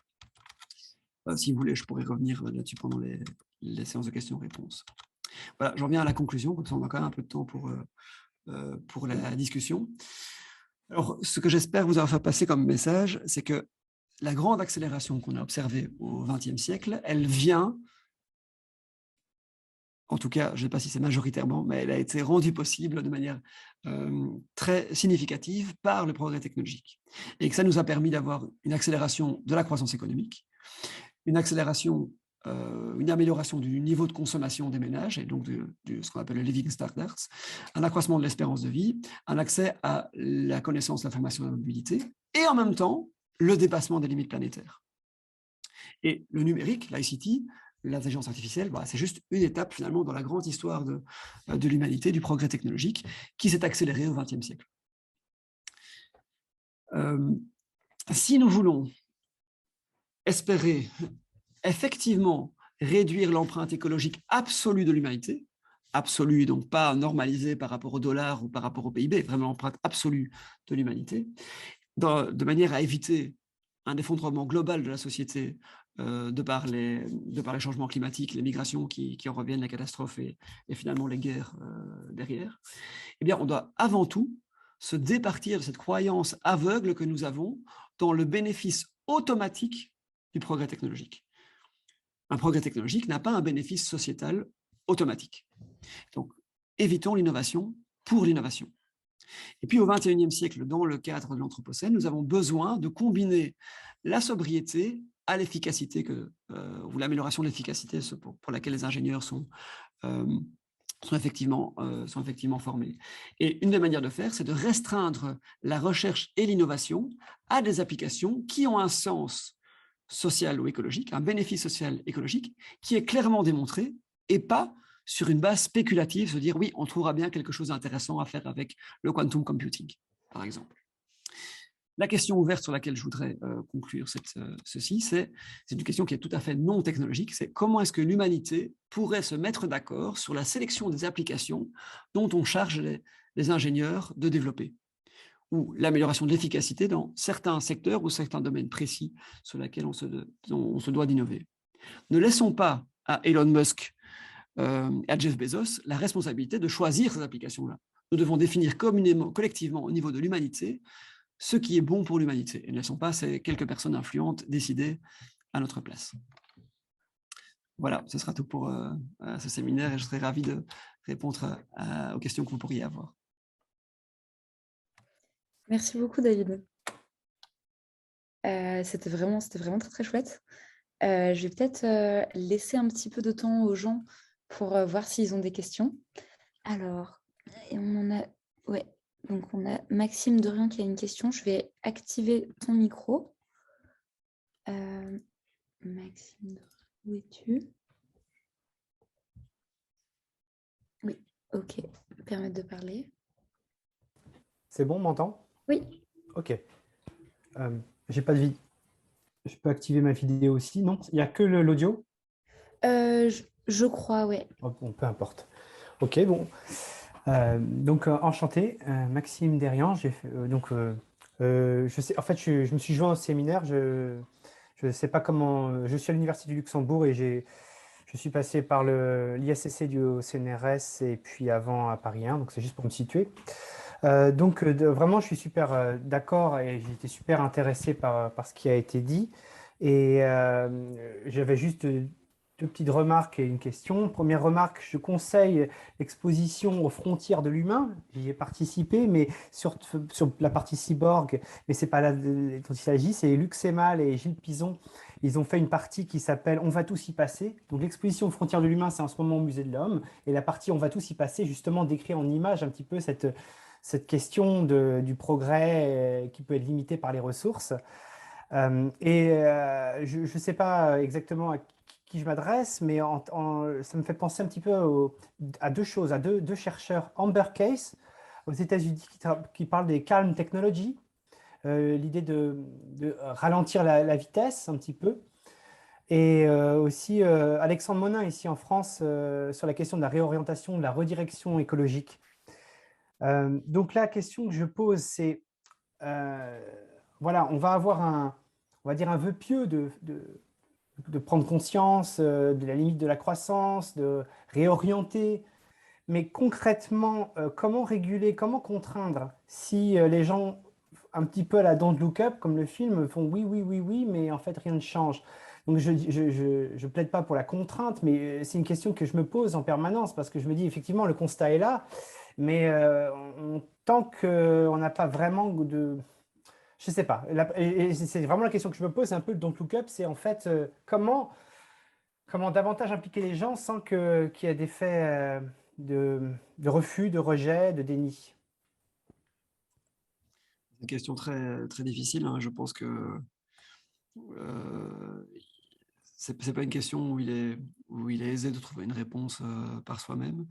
Si vous voulez, je pourrais revenir là-dessus pendant les séances de questions-réponses. Voilà, j'en viens à la conclusion, comme ça on a quand même un peu de temps pour la discussion. Alors, ce que j'espère vous avoir fait passer comme message, c'est que la grande accélération qu'on a observée au XXe siècle, elle vient en tout cas, je ne sais pas si c'est majoritairement, mais elle a été rendue possible de manière très significative par le progrès technologique. Et que ça nous a permis d'avoir une accélération de la croissance économique, une accélération, une amélioration du niveau de consommation des ménages, et donc de ce qu'on appelle le living standards, un accroissement de l'espérance de vie, un accès à la connaissance, l'information et la mobilité, et en même temps, le dépassement des limites planétaires. Et le numérique, l'ICT, l'intelligence artificielle, c'est juste une étape finalement dans la grande histoire de l'humanité, du progrès technologique, qui s'est accéléré au XXe siècle. Si nous voulons espérer effectivement réduire l'empreinte écologique absolue de l'humanité, absolue, donc pas normalisée par rapport au dollar ou par rapport au PIB, vraiment l'empreinte absolue de l'humanité, de manière à éviter un effondrement global de la société de par les changements climatiques, les migrations qui en reviennent, les catastrophes et finalement les guerres derrière, eh bien, on doit avant tout se départir de cette croyance aveugle que nous avons dans le bénéfice automatique du progrès technologique. Un progrès technologique n'a pas un bénéfice sociétal automatique. Donc, évitons l'innovation pour l'innovation. Et puis, au XXIe siècle, dans le cadre de l'Anthropocène, nous avons besoin de combiner la sobriété à l'efficacité, ou l'amélioration de l'efficacité pour laquelle les ingénieurs sont effectivement formés. Et une des manières de faire, c'est de restreindre la recherche et l'innovation à des applications qui ont un sens social ou écologique, un bénéfice social écologique qui est clairement démontré et pas sur une base spéculative, se dire oui, on trouvera bien quelque chose d'intéressant à faire avec le quantum computing, par exemple. La question ouverte sur laquelle je voudrais conclure ceci, c'est une question qui est tout à fait non technologique, c'est comment est-ce que l'humanité pourrait se mettre d'accord sur la sélection des applications dont on charge les ingénieurs de développer, ou l'amélioration de l'efficacité dans certains secteurs ou certains domaines précis sur lesquels on se doit d'innover. Ne laissons pas à Elon Musk et à Jeff Bezos la responsabilité de choisir ces applications-là. Nous devons définir communément, collectivement, au niveau de l'humanité, ce qui est bon pour l'humanité. Et ne laissons pas ces quelques personnes influentes décider à notre place. Voilà, ce sera tout pour ce séminaire et je serai ravi de répondre aux questions que vous pourriez avoir. Merci beaucoup, David. C'était vraiment très, très chouette. Je vais peut-être laisser un petit peu de temps aux gens pour voir s'ils ont des questions. Alors, et on en a... Ouais, donc on a Maxime Dorian qui a une question. Je vais activer ton micro. Maxime, où es-tu? Oui, ok. Permettre de parler. C'est bon, on m'entend? Oui. Ok. J'ai pas de vidéo. Je peux activer ma vidéo aussi, non? Il n'y a que l'audio? Je crois, ouais. Oh, bon, peu importe. Ok, bon. Donc, enchanté, Maxime Derian. Je sais, en fait, je me suis joint au séminaire. Je ne sais pas comment. Je suis à l'Université du Luxembourg et je suis passé par l'ISCC du CNRS et puis avant à Paris 1, donc c'est juste pour me situer. Vraiment, je suis super d'accord et j'ai été super intéressé par ce qui a été dit. Et j'avais juste deux petites remarques et une question. Première remarque, je conseille l'exposition aux frontières de l'humain. J'y ai participé, mais sur la partie cyborg, mais c'est pas là dont il s'agit, c'est Luc Semal et Gilles Pison. Ils ont fait une partie qui s'appelle On va tous y passer. Donc l'exposition aux frontières de l'humain, c'est en ce moment au Musée de l'Homme. Et la partie On va tous y passer, justement, décrit en images un petit peu cette question du progrès qui peut être limité par les ressources. Je ne sais pas exactement à qui je m'adresse, mais ça me fait penser un petit peu à deux choses, à deux chercheurs, Amber Case, aux États-Unis, qui parlent des calm technologies, l'idée de ralentir la vitesse un petit peu, et aussi Alexandre Monin, ici en France, sur la question de la réorientation, de la redirection écologique. Donc la question que je pose, c'est, voilà, on va avoir on va dire un vœu pieux de prendre conscience de la limite de la croissance, de réorienter, mais concrètement, comment réguler, comment contraindre si les gens, un petit peu à la Don't Look Up, comme le film, font oui, oui, oui, oui, mais en fait rien ne change. Donc, je plaide pas pour la contrainte, mais c'est une question que je me pose en permanence parce que je me dis, effectivement, le constat est là, mais tant qu'on n'a pas vraiment de… Je sais pas. Et c'est vraiment la question que je me pose, c'est un peu le Don't Look Up, c'est en fait comment davantage impliquer les gens sans qu'il y ait des faits de refus, de rejet, de déni. C'est une question très, très difficile, hein. Je pense que c'est pas une question où il est aisé de trouver une réponse par soi-même.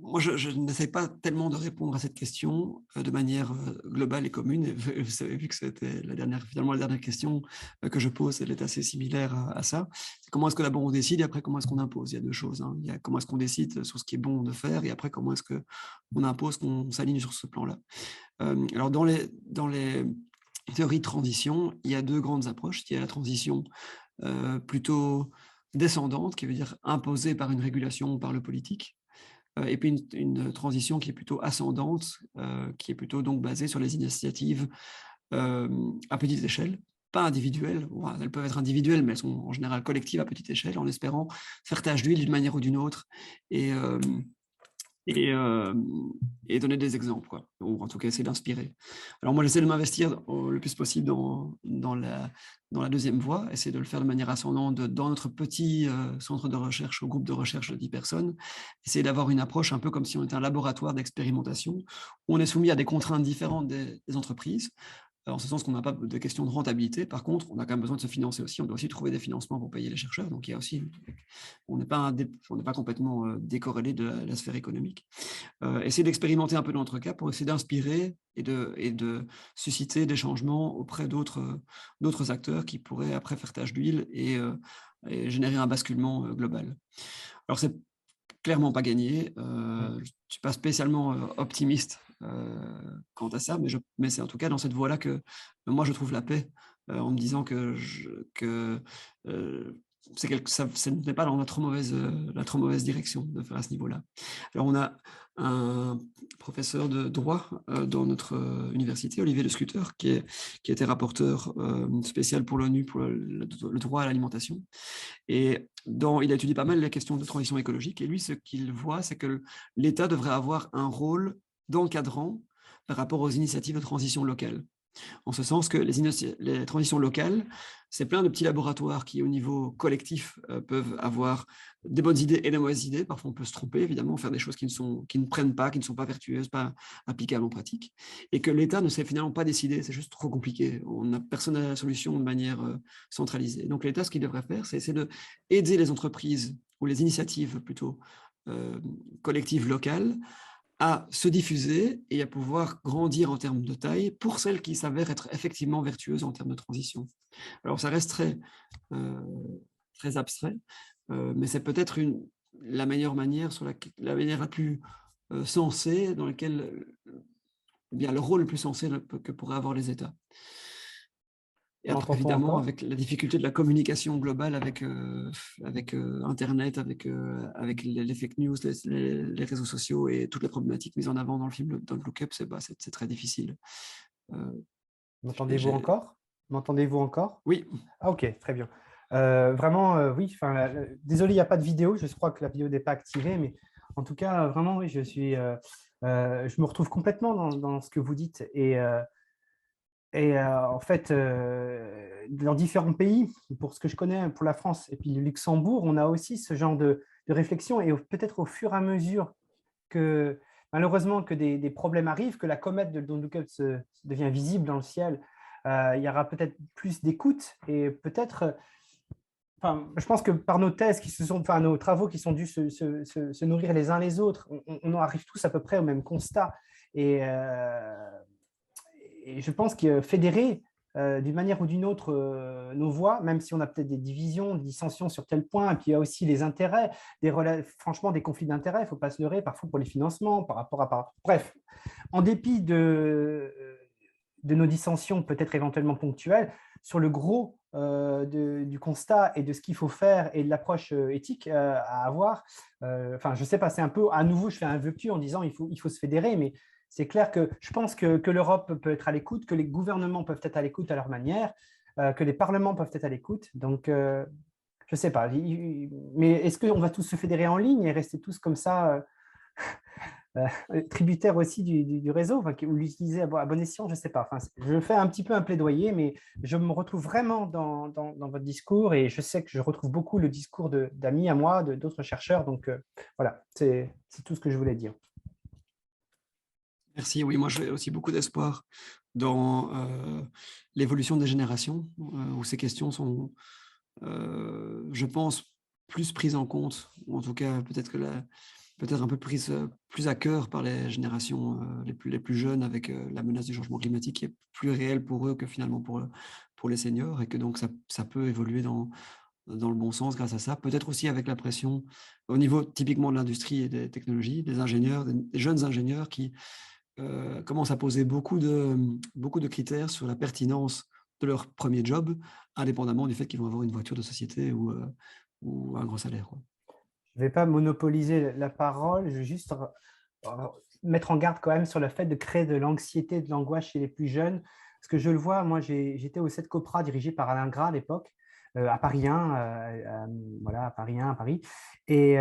Moi, je n'essaie pas tellement de répondre à cette question de manière globale et commune. Et vous avez vu que c'était finalement la dernière question que je pose, elle est assez similaire à ça. C'est comment est-ce que d'abord on décide et après comment est-ce qu'on impose. Il y a deux choses, hein. Il y a comment est-ce qu'on décide sur ce qui est bon de faire et après comment est-ce qu'on impose, qu'on s'aligne sur ce plan-là. Alors dans les théories de transition, il y a deux grandes approches. Il y a la transition plutôt descendante, qui veut dire imposée par une régulation ou par le politique. Et puis une transition qui est plutôt ascendante, qui est plutôt donc basée sur les initiatives à petite échelle, pas individuelles. Elles peuvent être individuelles, mais elles sont en général collectives à petite échelle, en espérant faire tache d'huile d'une manière ou d'une autre et donner des exemples, quoi. Ou en tout cas essayer d'inspirer. Alors moi, j'essaie de m'investir le plus possible dans la deuxième voie, essayer de le faire de manière ascendante dans notre petit centre de recherche, au groupe de recherche de 10 personnes, essayer d'avoir une approche un peu comme si on était un laboratoire d'expérimentation, où on est soumis à des contraintes différentes des entreprises, en ce sens qu'on n'a pas de question de rentabilité. Par contre, on a quand même besoin de se financer aussi. On doit aussi trouver des financements pour payer les chercheurs. Donc, il y a aussi, on n'est pas complètement décorrélé de la sphère économique. Essayer d'expérimenter un peu dans notre cas pour essayer d'inspirer et de susciter des changements auprès d'autres acteurs qui pourraient après faire tache d'huile et générer un basculement global. Alors, c'est clairement pas gagné. Je ne suis pas spécialement optimiste quant à ça, mais c'est en tout cas dans cette voie-là que moi je trouve la paix, en me disant que ce n'est pas dans la trop mauvaise direction de faire à ce niveau-là. Alors on a un professeur de droit dans notre université, Olivier Le Scuter, qui a été rapporteur spécial pour l'ONU pour le droit à l'alimentation. Et il a étudié pas mal les questions de transition écologique. Et lui, ce qu'il voit, c'est que l'État devrait avoir un rôle d'encadrant par rapport aux initiatives de transition locale. En ce sens que les transitions locales, c'est plein de petits laboratoires qui, au niveau collectif, peuvent avoir des bonnes idées et des mauvaises idées. Parfois, on peut se tromper, évidemment, faire des choses qui ne prennent pas, qui ne sont pas vertueuses, pas applicables en pratique. Et que l'État ne sait finalement pas décider, c'est juste trop compliqué. Personne n'a la solution de manière centralisée. Donc, l'État, ce qu'il devrait faire, c'est essayer d'aider les entreprises, ou les initiatives plutôt collectives locales, à se diffuser et à pouvoir grandir en termes de taille pour celles qui s'avèrent être effectivement vertueuses en termes de transition. Alors, ça reste très abstrait, mais c'est peut-être la meilleure manière, la manière la plus sensée, dans laquelle, bien, le rôle le plus sensé que pourraient avoir les États. Et après, évidemment, avec la difficulté de la communication globale, avec Internet, avec les fake news, les réseaux sociaux et toutes les problématiques mises en avant dans le film Don't Look Up, c'est très difficile. M'entendez-vous encore ? M'entendez-vous encore ? Oui. Ah, ok, très bien. Vraiment, oui. Désolé, il n'y a pas de vidéo. Je crois que la vidéo n'est pas activée, mais en tout cas, vraiment, oui, je me retrouve complètement dans ce que vous dites. Et en fait, dans différents pays, pour ce que je connais, pour la France et puis le Luxembourg, on a aussi ce genre de réflexion. Et peut-être au fur et à mesure que, malheureusement, que des problèmes arrivent, que la comète de Don't Look Up devient visible dans le ciel, il y aura peut-être plus d'écoute et peut-être… je pense que par nos thèses nos travaux qui sont dû se nourrir les uns les autres, on arrive tous à peu près au même constat. Et je pense que fédérer d'une manière ou d'une autre nos voix, même si on a peut-être des divisions, des dissensions sur tel point, et puis il y a aussi les intérêts, franchement des conflits d'intérêts, il ne faut pas se leurrer, parfois pour les financements, par rapport à… Bref, en dépit de nos dissensions peut-être éventuellement ponctuelles, sur le gros du constat et de ce qu'il faut faire et de l'approche éthique à avoir, je ne sais pas, c'est un peu, à nouveau, je fais un vœu pieux en disant il faut se fédérer, mais c'est clair que je pense que l'Europe peut être à l'écoute, que les gouvernements peuvent être à l'écoute à leur manière. que les parlements peuvent être à l'écoute. Donc, je ne sais pas. Mais est-ce qu'on va tous se fédérer en ligne et rester tous comme ça tributaire aussi du réseau, enfin, ou l'utiliser à bon escient, je ne sais pas. Enfin, je fais un petit peu un plaidoyer, mais je me retrouve vraiment dans votre discours et je sais que je retrouve beaucoup le discours d'amis à moi, d'autres chercheurs. Donc, voilà, c'est tout ce que je voulais dire. Merci. Oui, moi, j'ai aussi beaucoup d'espoir dans l'évolution des générations, où ces questions sont, je pense, plus prises en compte, ou en tout cas, peut-être un peu plus à cœur par les générations les plus jeunes, avec la menace du changement climatique qui est plus réelle pour eux que finalement pour les seniors, et que donc ça peut évoluer dans le bon sens grâce à ça. Peut-être aussi avec la pression au niveau typiquement de l'industrie et des technologies, des ingénieurs, des jeunes ingénieurs qui commencent à poser beaucoup de critères sur la pertinence de leur premier job, indépendamment du fait qu'ils vont avoir une voiture de société ou un gros salaire, quoi. Je ne vais pas monopoliser la parole, je vais juste mettre en garde quand même sur le fait de créer de l'anxiété, de l'angoisse chez les plus jeunes. Parce que je le vois, moi j'étais au CETCOPRA dirigé par Alain Gras à l'époque, à Paris 1, voilà, à Paris 1, à Paris. Et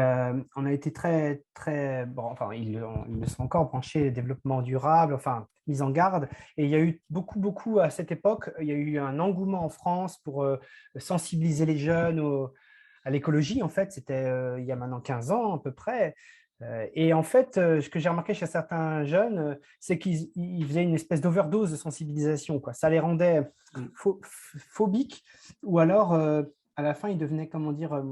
on a été très, très, bon, enfin, ils le sont encore branchés développement durable, enfin, mise en garde. Et il y a eu beaucoup, à cette époque, il y a eu un engouement en France pour sensibiliser les jeunes à l'écologie. En fait, c'était il y a maintenant 15 ans à peu près. Et en fait, ce que j'ai remarqué chez certains jeunes, c'est qu'ils faisaient une espèce d'overdose de sensibilisation, quoi. Ça les rendait phobiques, ou alors à la fin, ils devenaient, comment dire,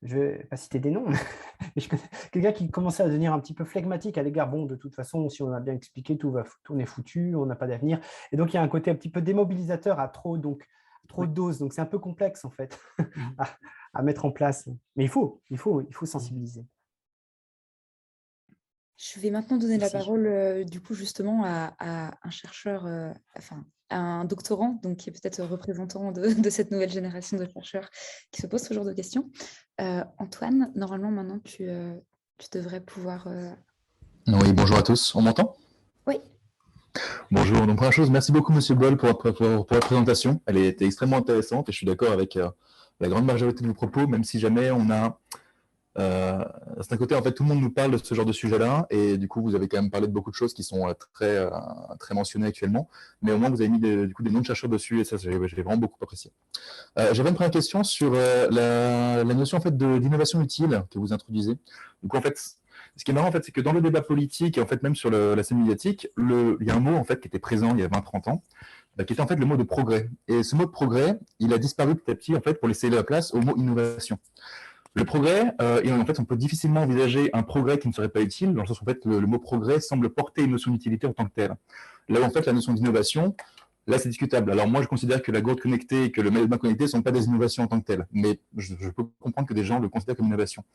je ne vais pas citer des noms, mais je connais quelqu'un qui commençait à devenir un petit peu flegmatique à l'égard, bon, de toute façon, si on a bien expliqué, tout est foutu, on n'a pas d'avenir. Et donc, il y a un côté un petit peu démobilisateur à trop de doses. Donc, c'est un peu complexe, en fait, à mettre en place. Mais il faut sensibiliser. Je vais maintenant donner la Merci. parole, du coup, justement, à un chercheur, enfin, à un doctorant, donc qui est peut-être représentant de cette nouvelle génération de chercheurs qui se posent ce genre de questions. Antoine, normalement, maintenant, tu devrais pouvoir... Oui, bonjour à tous. On m'entend? Oui. Bonjour. Donc, première chose, merci beaucoup, Monsieur Boll, pour la présentation. Elle était extrêmement intéressante et je suis d'accord avec la grande majorité de vos propos, même si jamais on a... c'est un côté, en fait, tout le monde nous parle de ce genre de sujet-là et du coup, vous avez quand même parlé de beaucoup de choses qui sont très mentionnées actuellement, mais au moins, vous avez mis du coup, des noms de chercheurs dessus et ça, j'ai vraiment beaucoup apprécié. J'avais une première question sur la notion en fait, d'innovation utile que vous introduisez. Du coup, en fait, ce qui est marrant, en fait, c'est que dans le débat politique et en fait, même sur la scène médiatique, il y a un mot en fait, qui était présent il y a 20-30 ans, qui était en fait le mot de progrès. Et ce mot de progrès, il a disparu petit à petit en fait, pour laisser la place au mot innovation. Le progrès, et en fait, on peut difficilement envisager un progrès qui ne serait pas utile, dans le sens où en fait, le mot progrès semble porter une notion d'utilité en tant que telle. Là où en fait, la notion d'innovation, là, c'est discutable. Alors moi, je considère que la gourde connectée et que le maillot de bain connecté ne sont pas des innovations en tant que telles, mais je peux comprendre que des gens le considèrent comme une innovation.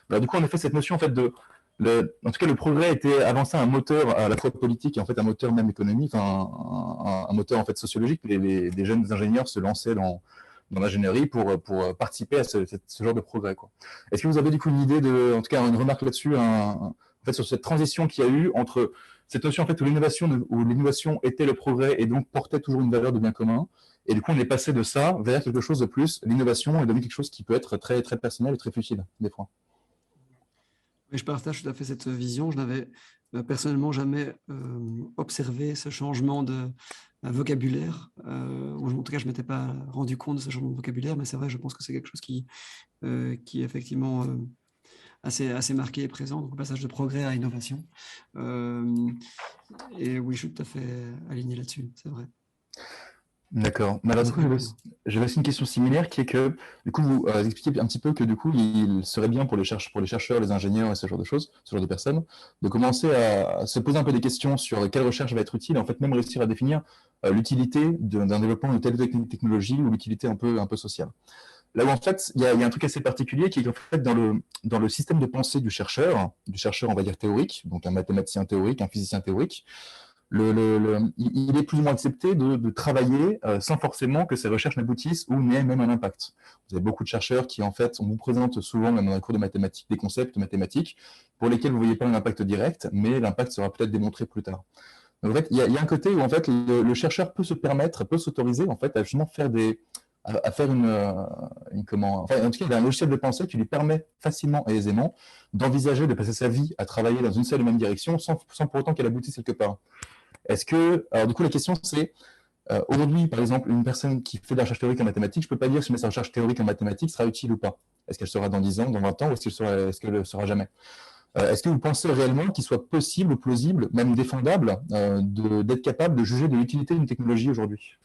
Alors, du coup, en effet, cette notion en fait, en tout cas, le progrès était avant ça un moteur à la fois politique et en fait un moteur même économique, un moteur en fait sociologique. Les jeunes ingénieurs se lançaient dans l'ingénierie pour participer à ce genre de progrès, quoi. Est-ce que vous avez du coup une idée en tout cas une remarque là-dessus, en fait, sur cette transition qu'il y a eu entre cette notion en fait où l'innovation était le progrès et donc portait toujours une valeur de bien commun, et du coup on est passé de ça vers quelque chose de plus. L'innovation est devenue quelque chose qui peut être très très personnel et très futile des fois. Oui, je partage tout à fait cette vision. Je n'avais personnellement jamais observé ce changement de vocabulaire, ou en tout cas je ne m'étais pas rendu compte de ce changement de vocabulaire, mais c'est vrai, je pense que c'est quelque chose qui est effectivement assez marqué et présent, donc le passage de progrès à innovation. Et oui, je suis tout à fait aligné là-dessus, c'est vrai. D'accord. Mais alors, du coup, j'avais aussi une question similaire qui est que, du coup, vous expliquez un petit peu que, du coup, il serait bien pour les chercheurs, les ingénieurs et ce genre de choses, ce genre de personnes, de commencer à se poser un peu des questions sur quelle recherche va être utile, en fait, même réussir à définir l'utilité d'un développement de telle technologie ou l'utilité un peu sociale. Là où, en fait, il y a un truc assez particulier qui est qu'en fait, dans le système de pensée du chercheur, on va dire théorique, donc un mathématicien théorique, un physicien théorique, il est plus ou moins accepté de travailler sans forcément que ces recherches n'aboutissent ou n'aient même un impact. Vous avez beaucoup de chercheurs qui, en fait, on vous présente souvent, même dans les cours de mathématiques, des concepts mathématiques pour lesquels vous ne voyez pas un impact direct, mais l'impact sera peut-être démontré plus tard. Donc, en fait, il y a un côté où en fait, le chercheur peut se permettre, peut s'autoriser en fait, à justement faire à faire comment, enfin, en tout cas, il y a un logiciel de pensée qui lui permet facilement et aisément d'envisager de passer sa vie à travailler dans une seule et même direction sans pour autant qu'elle aboutisse quelque part. Alors du coup, la question c'est, aujourd'hui, par exemple, une personne qui fait de la recherche théorique en mathématiques, je ne peux pas dire si sa recherche théorique en mathématiques sera utile ou pas. Est-ce qu'elle sera dans 10 ans, dans 20 ans, ou est-ce qu'elle ne le sera jamais? Est-ce que vous pensez réellement qu'il soit possible, plausible, même défendable, d'être capable de juger de l'utilité d'une technologie aujourd'hui?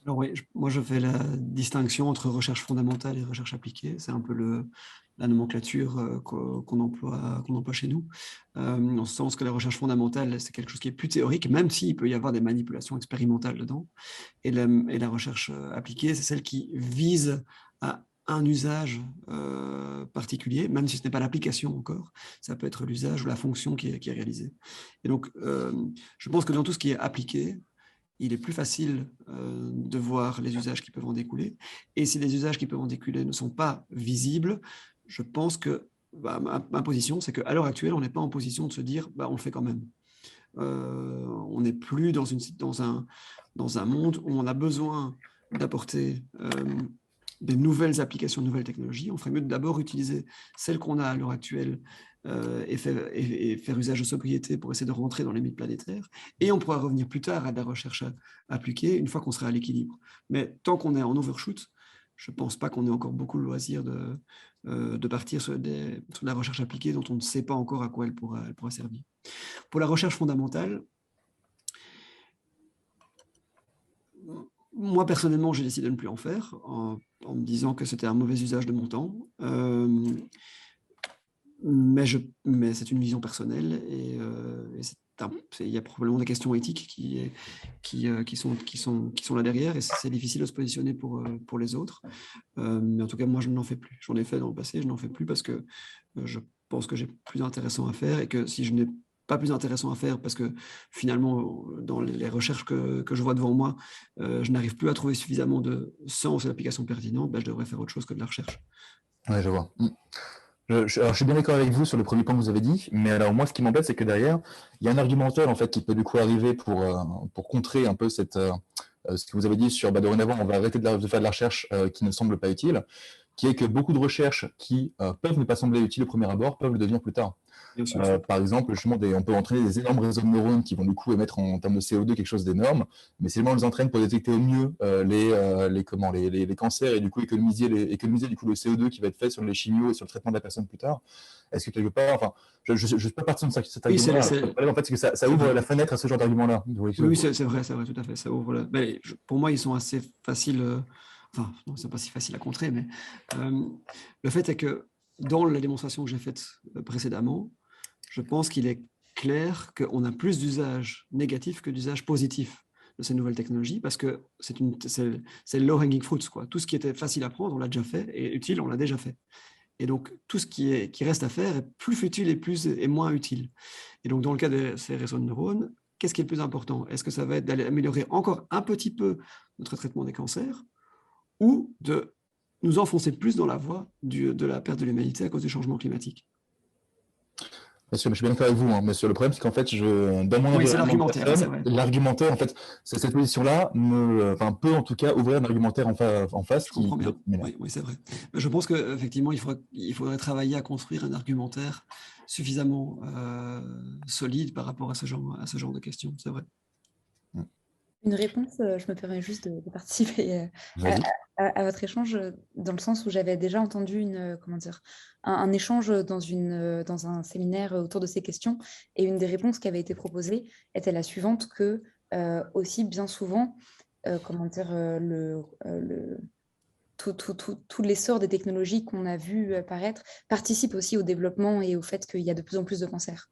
Alors oui, moi je fais la distinction entre recherche fondamentale et recherche appliquée. C'est un peu la nomenclature qu'on emploie chez nous, en ce sens que la recherche fondamentale, c'est quelque chose qui est plus théorique, même s'il peut y avoir des manipulations expérimentales dedans. Et la recherche appliquée, c'est celle qui vise à un usage particulier, même si ce n'est pas l'application encore, ça peut être l'usage ou la fonction qui est réalisée. Et donc, je pense que dans tout ce qui est appliqué, il est plus facile de voir les usages qui peuvent en découler. Et si les usages qui peuvent en découler ne sont pas visibles, je pense que ma position, c'est qu'à l'heure actuelle, on n'est pas en position de se dire on le fait quand même. On n'est plus dans un monde où on a besoin d'apporter des nouvelles applications, de nouvelles technologies. On ferait mieux de d'abord utiliser celles qu'on a à l'heure actuelle et faire usage de sobriété pour essayer de rentrer dans les mythes planétaires. Et on pourra revenir plus tard à de la recherche appliquée une fois qu'on sera à l'équilibre. Mais tant qu'on est en overshoot, je ne pense pas qu'on ait encore beaucoup le loisir de partir sur la recherche appliquée dont on ne sait pas encore à quoi elle pourra servir. Pour la recherche fondamentale, moi, personnellement, j'ai décidé de ne plus en faire en me disant que c'était un mauvais usage de mon temps. Mais c'est une vision personnelle et il y a probablement des questions éthiques qui sont là derrière et c'est difficile de se positionner pour les autres. Mais en tout cas, moi, je n'en fais plus. J'en ai fait dans le passé, je n'en fais plus parce que je pense que j'ai plus intéressant à faire et que si je n'ai pas plus intéressant à faire parce que finalement, dans les recherches que je vois devant moi, je n'arrive plus à trouver suffisamment de sens et d'applications pertinentes, je devrais faire autre chose que de la recherche. Ouais, je vois. Alors, je suis bien d'accord avec vous sur le premier point que vous avez dit, mais alors moi, ce qui m'embête, c'est que derrière, il y a un argumentaire en fait qui peut du coup arriver pour contrer un peu ce que vous avez dit sur dorénavant, on va arrêter de faire de la recherche qui ne semble pas utile, qui est que beaucoup de recherches qui peuvent ne pas sembler utiles au premier abord peuvent le devenir plus tard. Par exemple, justement, on peut entraîner des énormes réseaux de neurones qui vont du coup émettre en termes de CO2 quelque chose d'énorme, mais si on les entraîne pour détecter au mieux les cancers et du coup économiser du coup le CO2 qui va être fait sur les chimios et sur le traitement de la personne plus tard, est-ce que quelque part, enfin, je ne suis pas parti de cet argument-là. En fait, c'est que ça ouvre la fenêtre à ce genre d'argument-là. Oui, c'est vrai, tout à fait. Ça ouvre pour moi, ils sont assez faciles. Enfin, non, c'est pas si facile à contrer, mais le fait est que dans la démonstration que j'ai faite précédemment, je pense qu'il est clair qu'on a plus d'usages négatifs que d'usages positifs de ces nouvelles technologies parce que c'est le low-hanging fruits, quoi. Tout ce qui était facile à prendre, on l'a déjà fait, et utile, on l'a déjà fait. Et donc, tout ce qui reste à faire est plus futile et moins utile. Et donc, dans le cas de ces réseaux de neurones, qu'est-ce qui est le plus important? Est-ce que ça va être d'aller améliorer encore un petit peu notre traitement des cancers ou de nous enfoncer plus dans la voie de la perte de l'humanité à cause du changement climatique? Bien sûr, mais je suis bien d'accord avec vous, mais sur le problème, c'est qu'en fait, dans mon l'argumentaire, en fait, cette position-là peut en tout cas ouvrir un argumentaire en face. Je comprends bien. Oui, c'est vrai. Mais je pense qu'effectivement, il faudrait travailler à construire un argumentaire suffisamment solide par rapport à ce genre de questions, c'est vrai. Une réponse, je me permets juste de participer à votre échange, dans le sens où j'avais déjà entendu un échange dans un séminaire autour de ces questions, et une des réponses qui avait été proposée était la suivante, que aussi bien souvent, tout l'essor des technologies qu'on a vu apparaître participe aussi au développement et au fait qu'il y a de plus en plus de cancers.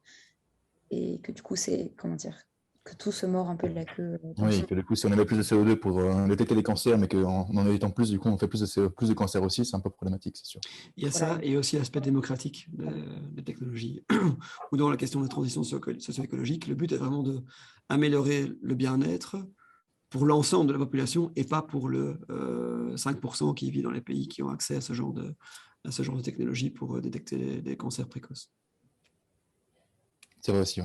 Et que du coup, que tout se mord un peu de la queue. Oui, que du coup, si on avait plus de CO2 pour détecter les cancers, mais qu'en en évitant plus, du coup, on fait plus de cancers aussi, c'est un peu problématique, c'est sûr. Il y a ça, et aussi l'aspect démocratique des technologies, ou dans la question de la transition socio-écologique, le but est vraiment d'améliorer le bien-être pour l'ensemble de la population et pas pour le 5% qui vit dans les pays qui ont accès à ce genre de technologie pour détecter des cancers précoces. C'est vrai aussi.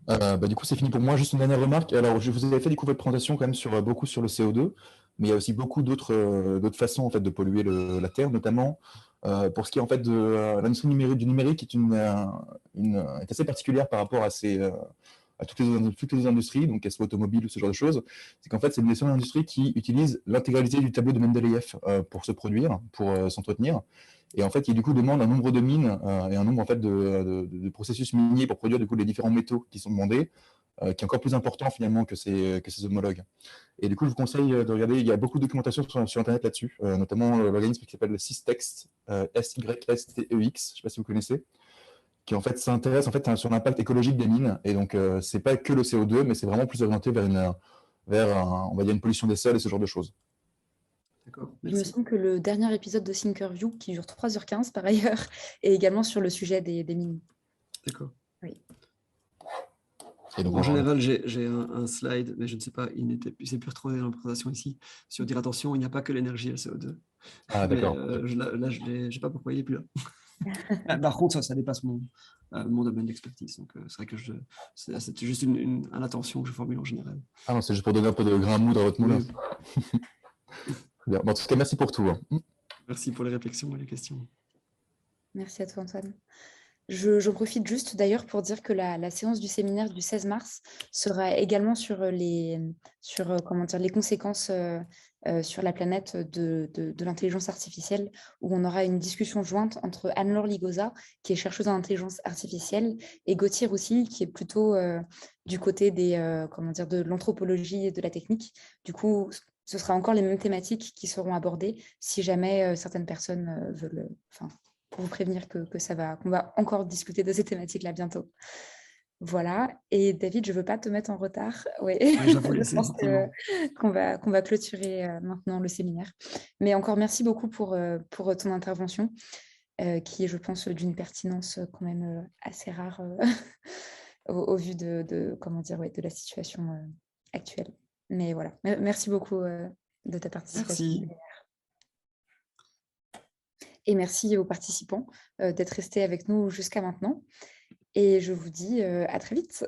Du coup, c'est fini pour moi. Juste une dernière remarque. Alors, je vous avais fait découvrir votre présentation quand même beaucoup sur le CO2, mais il y a aussi beaucoup d'autres façons en fait de polluer la Terre, notamment pour ce qui est en fait de l'industrie du numérique est assez particulière par rapport à toutes les industries, donc qu'elles soient automobiles ou ce genre de choses. C'est qu'en fait, c'est une industrie qui utilise l'intégralité du tableau de Mendeleïev pour se produire, pour s'entretenir. Et en fait, qui du coup demande un nombre de mines et un nombre en fait, de processus miniers pour produire du coup les différents métaux qui sont demandés, qui est encore plus important finalement que ses homologues. Et du coup, je vous conseille de regarder, il y a beaucoup de documentation sur Internet là-dessus, notamment l'organisme qui s'appelle le Systex, SYSTEX, je ne sais pas si vous connaissez, qui en fait s'intéresse en fait sur l'impact écologique des mines. Et donc, c'est pas que le CO2, mais c'est vraiment plus orienté on va dire une pollution des sols et ce genre de choses. D'accord, Il me merci. semble que le dernier épisode de Thinkerview, qui dure 3h15 par ailleurs, est également sur le sujet des mines. D'accord. Oui. Et donc, En général, j'ai un slide, mais je ne sais pas, il s'est plus retrouvé dans la présentation ici, sur dire attention, il n'y a pas que l'énergie et le CO2. Ah, d'accord. Là, je ne sais pas pourquoi il n'est plus là. Par contre, ça dépasse mon domaine d'expertise. Donc, c'est vrai que c'est juste une attention que je formule en général. Ah non, c'est juste pour donner un peu de grain à moudre à votre moulin. Oui. Bien. Bon, en tout cas, merci pour tout. Hein. Merci pour les réflexions et les questions. Merci à toi, Antoine. Je profite juste d'ailleurs pour dire que la séance du séminaire du 16 mars sera également sur les conséquences sur la planète de l'intelligence artificielle, où on aura une discussion jointe entre Anne-Laure Ligoza, qui est chercheuse en intelligence artificielle, et Gauthier Roussy, qui est plutôt du côté de l'anthropologie et de la technique. Du coup, ce sera encore les mêmes thématiques qui seront abordées si jamais certaines personnes veulent... pour vous prévenir qu'on va encore discuter de ces thématiques-là bientôt. Voilà. Et David, je ne veux pas te mettre en retard. Ouais, j'avoue, je pense qu'on va clôturer maintenant le séminaire. Mais encore merci beaucoup pour ton intervention, qui est, je pense, d'une pertinence quand même assez rare au vu de la situation actuelle. Mais voilà, merci beaucoup de ta participation. Merci. Et merci aux participants d'être restés avec nous jusqu'à maintenant. Et je vous dis à très vite.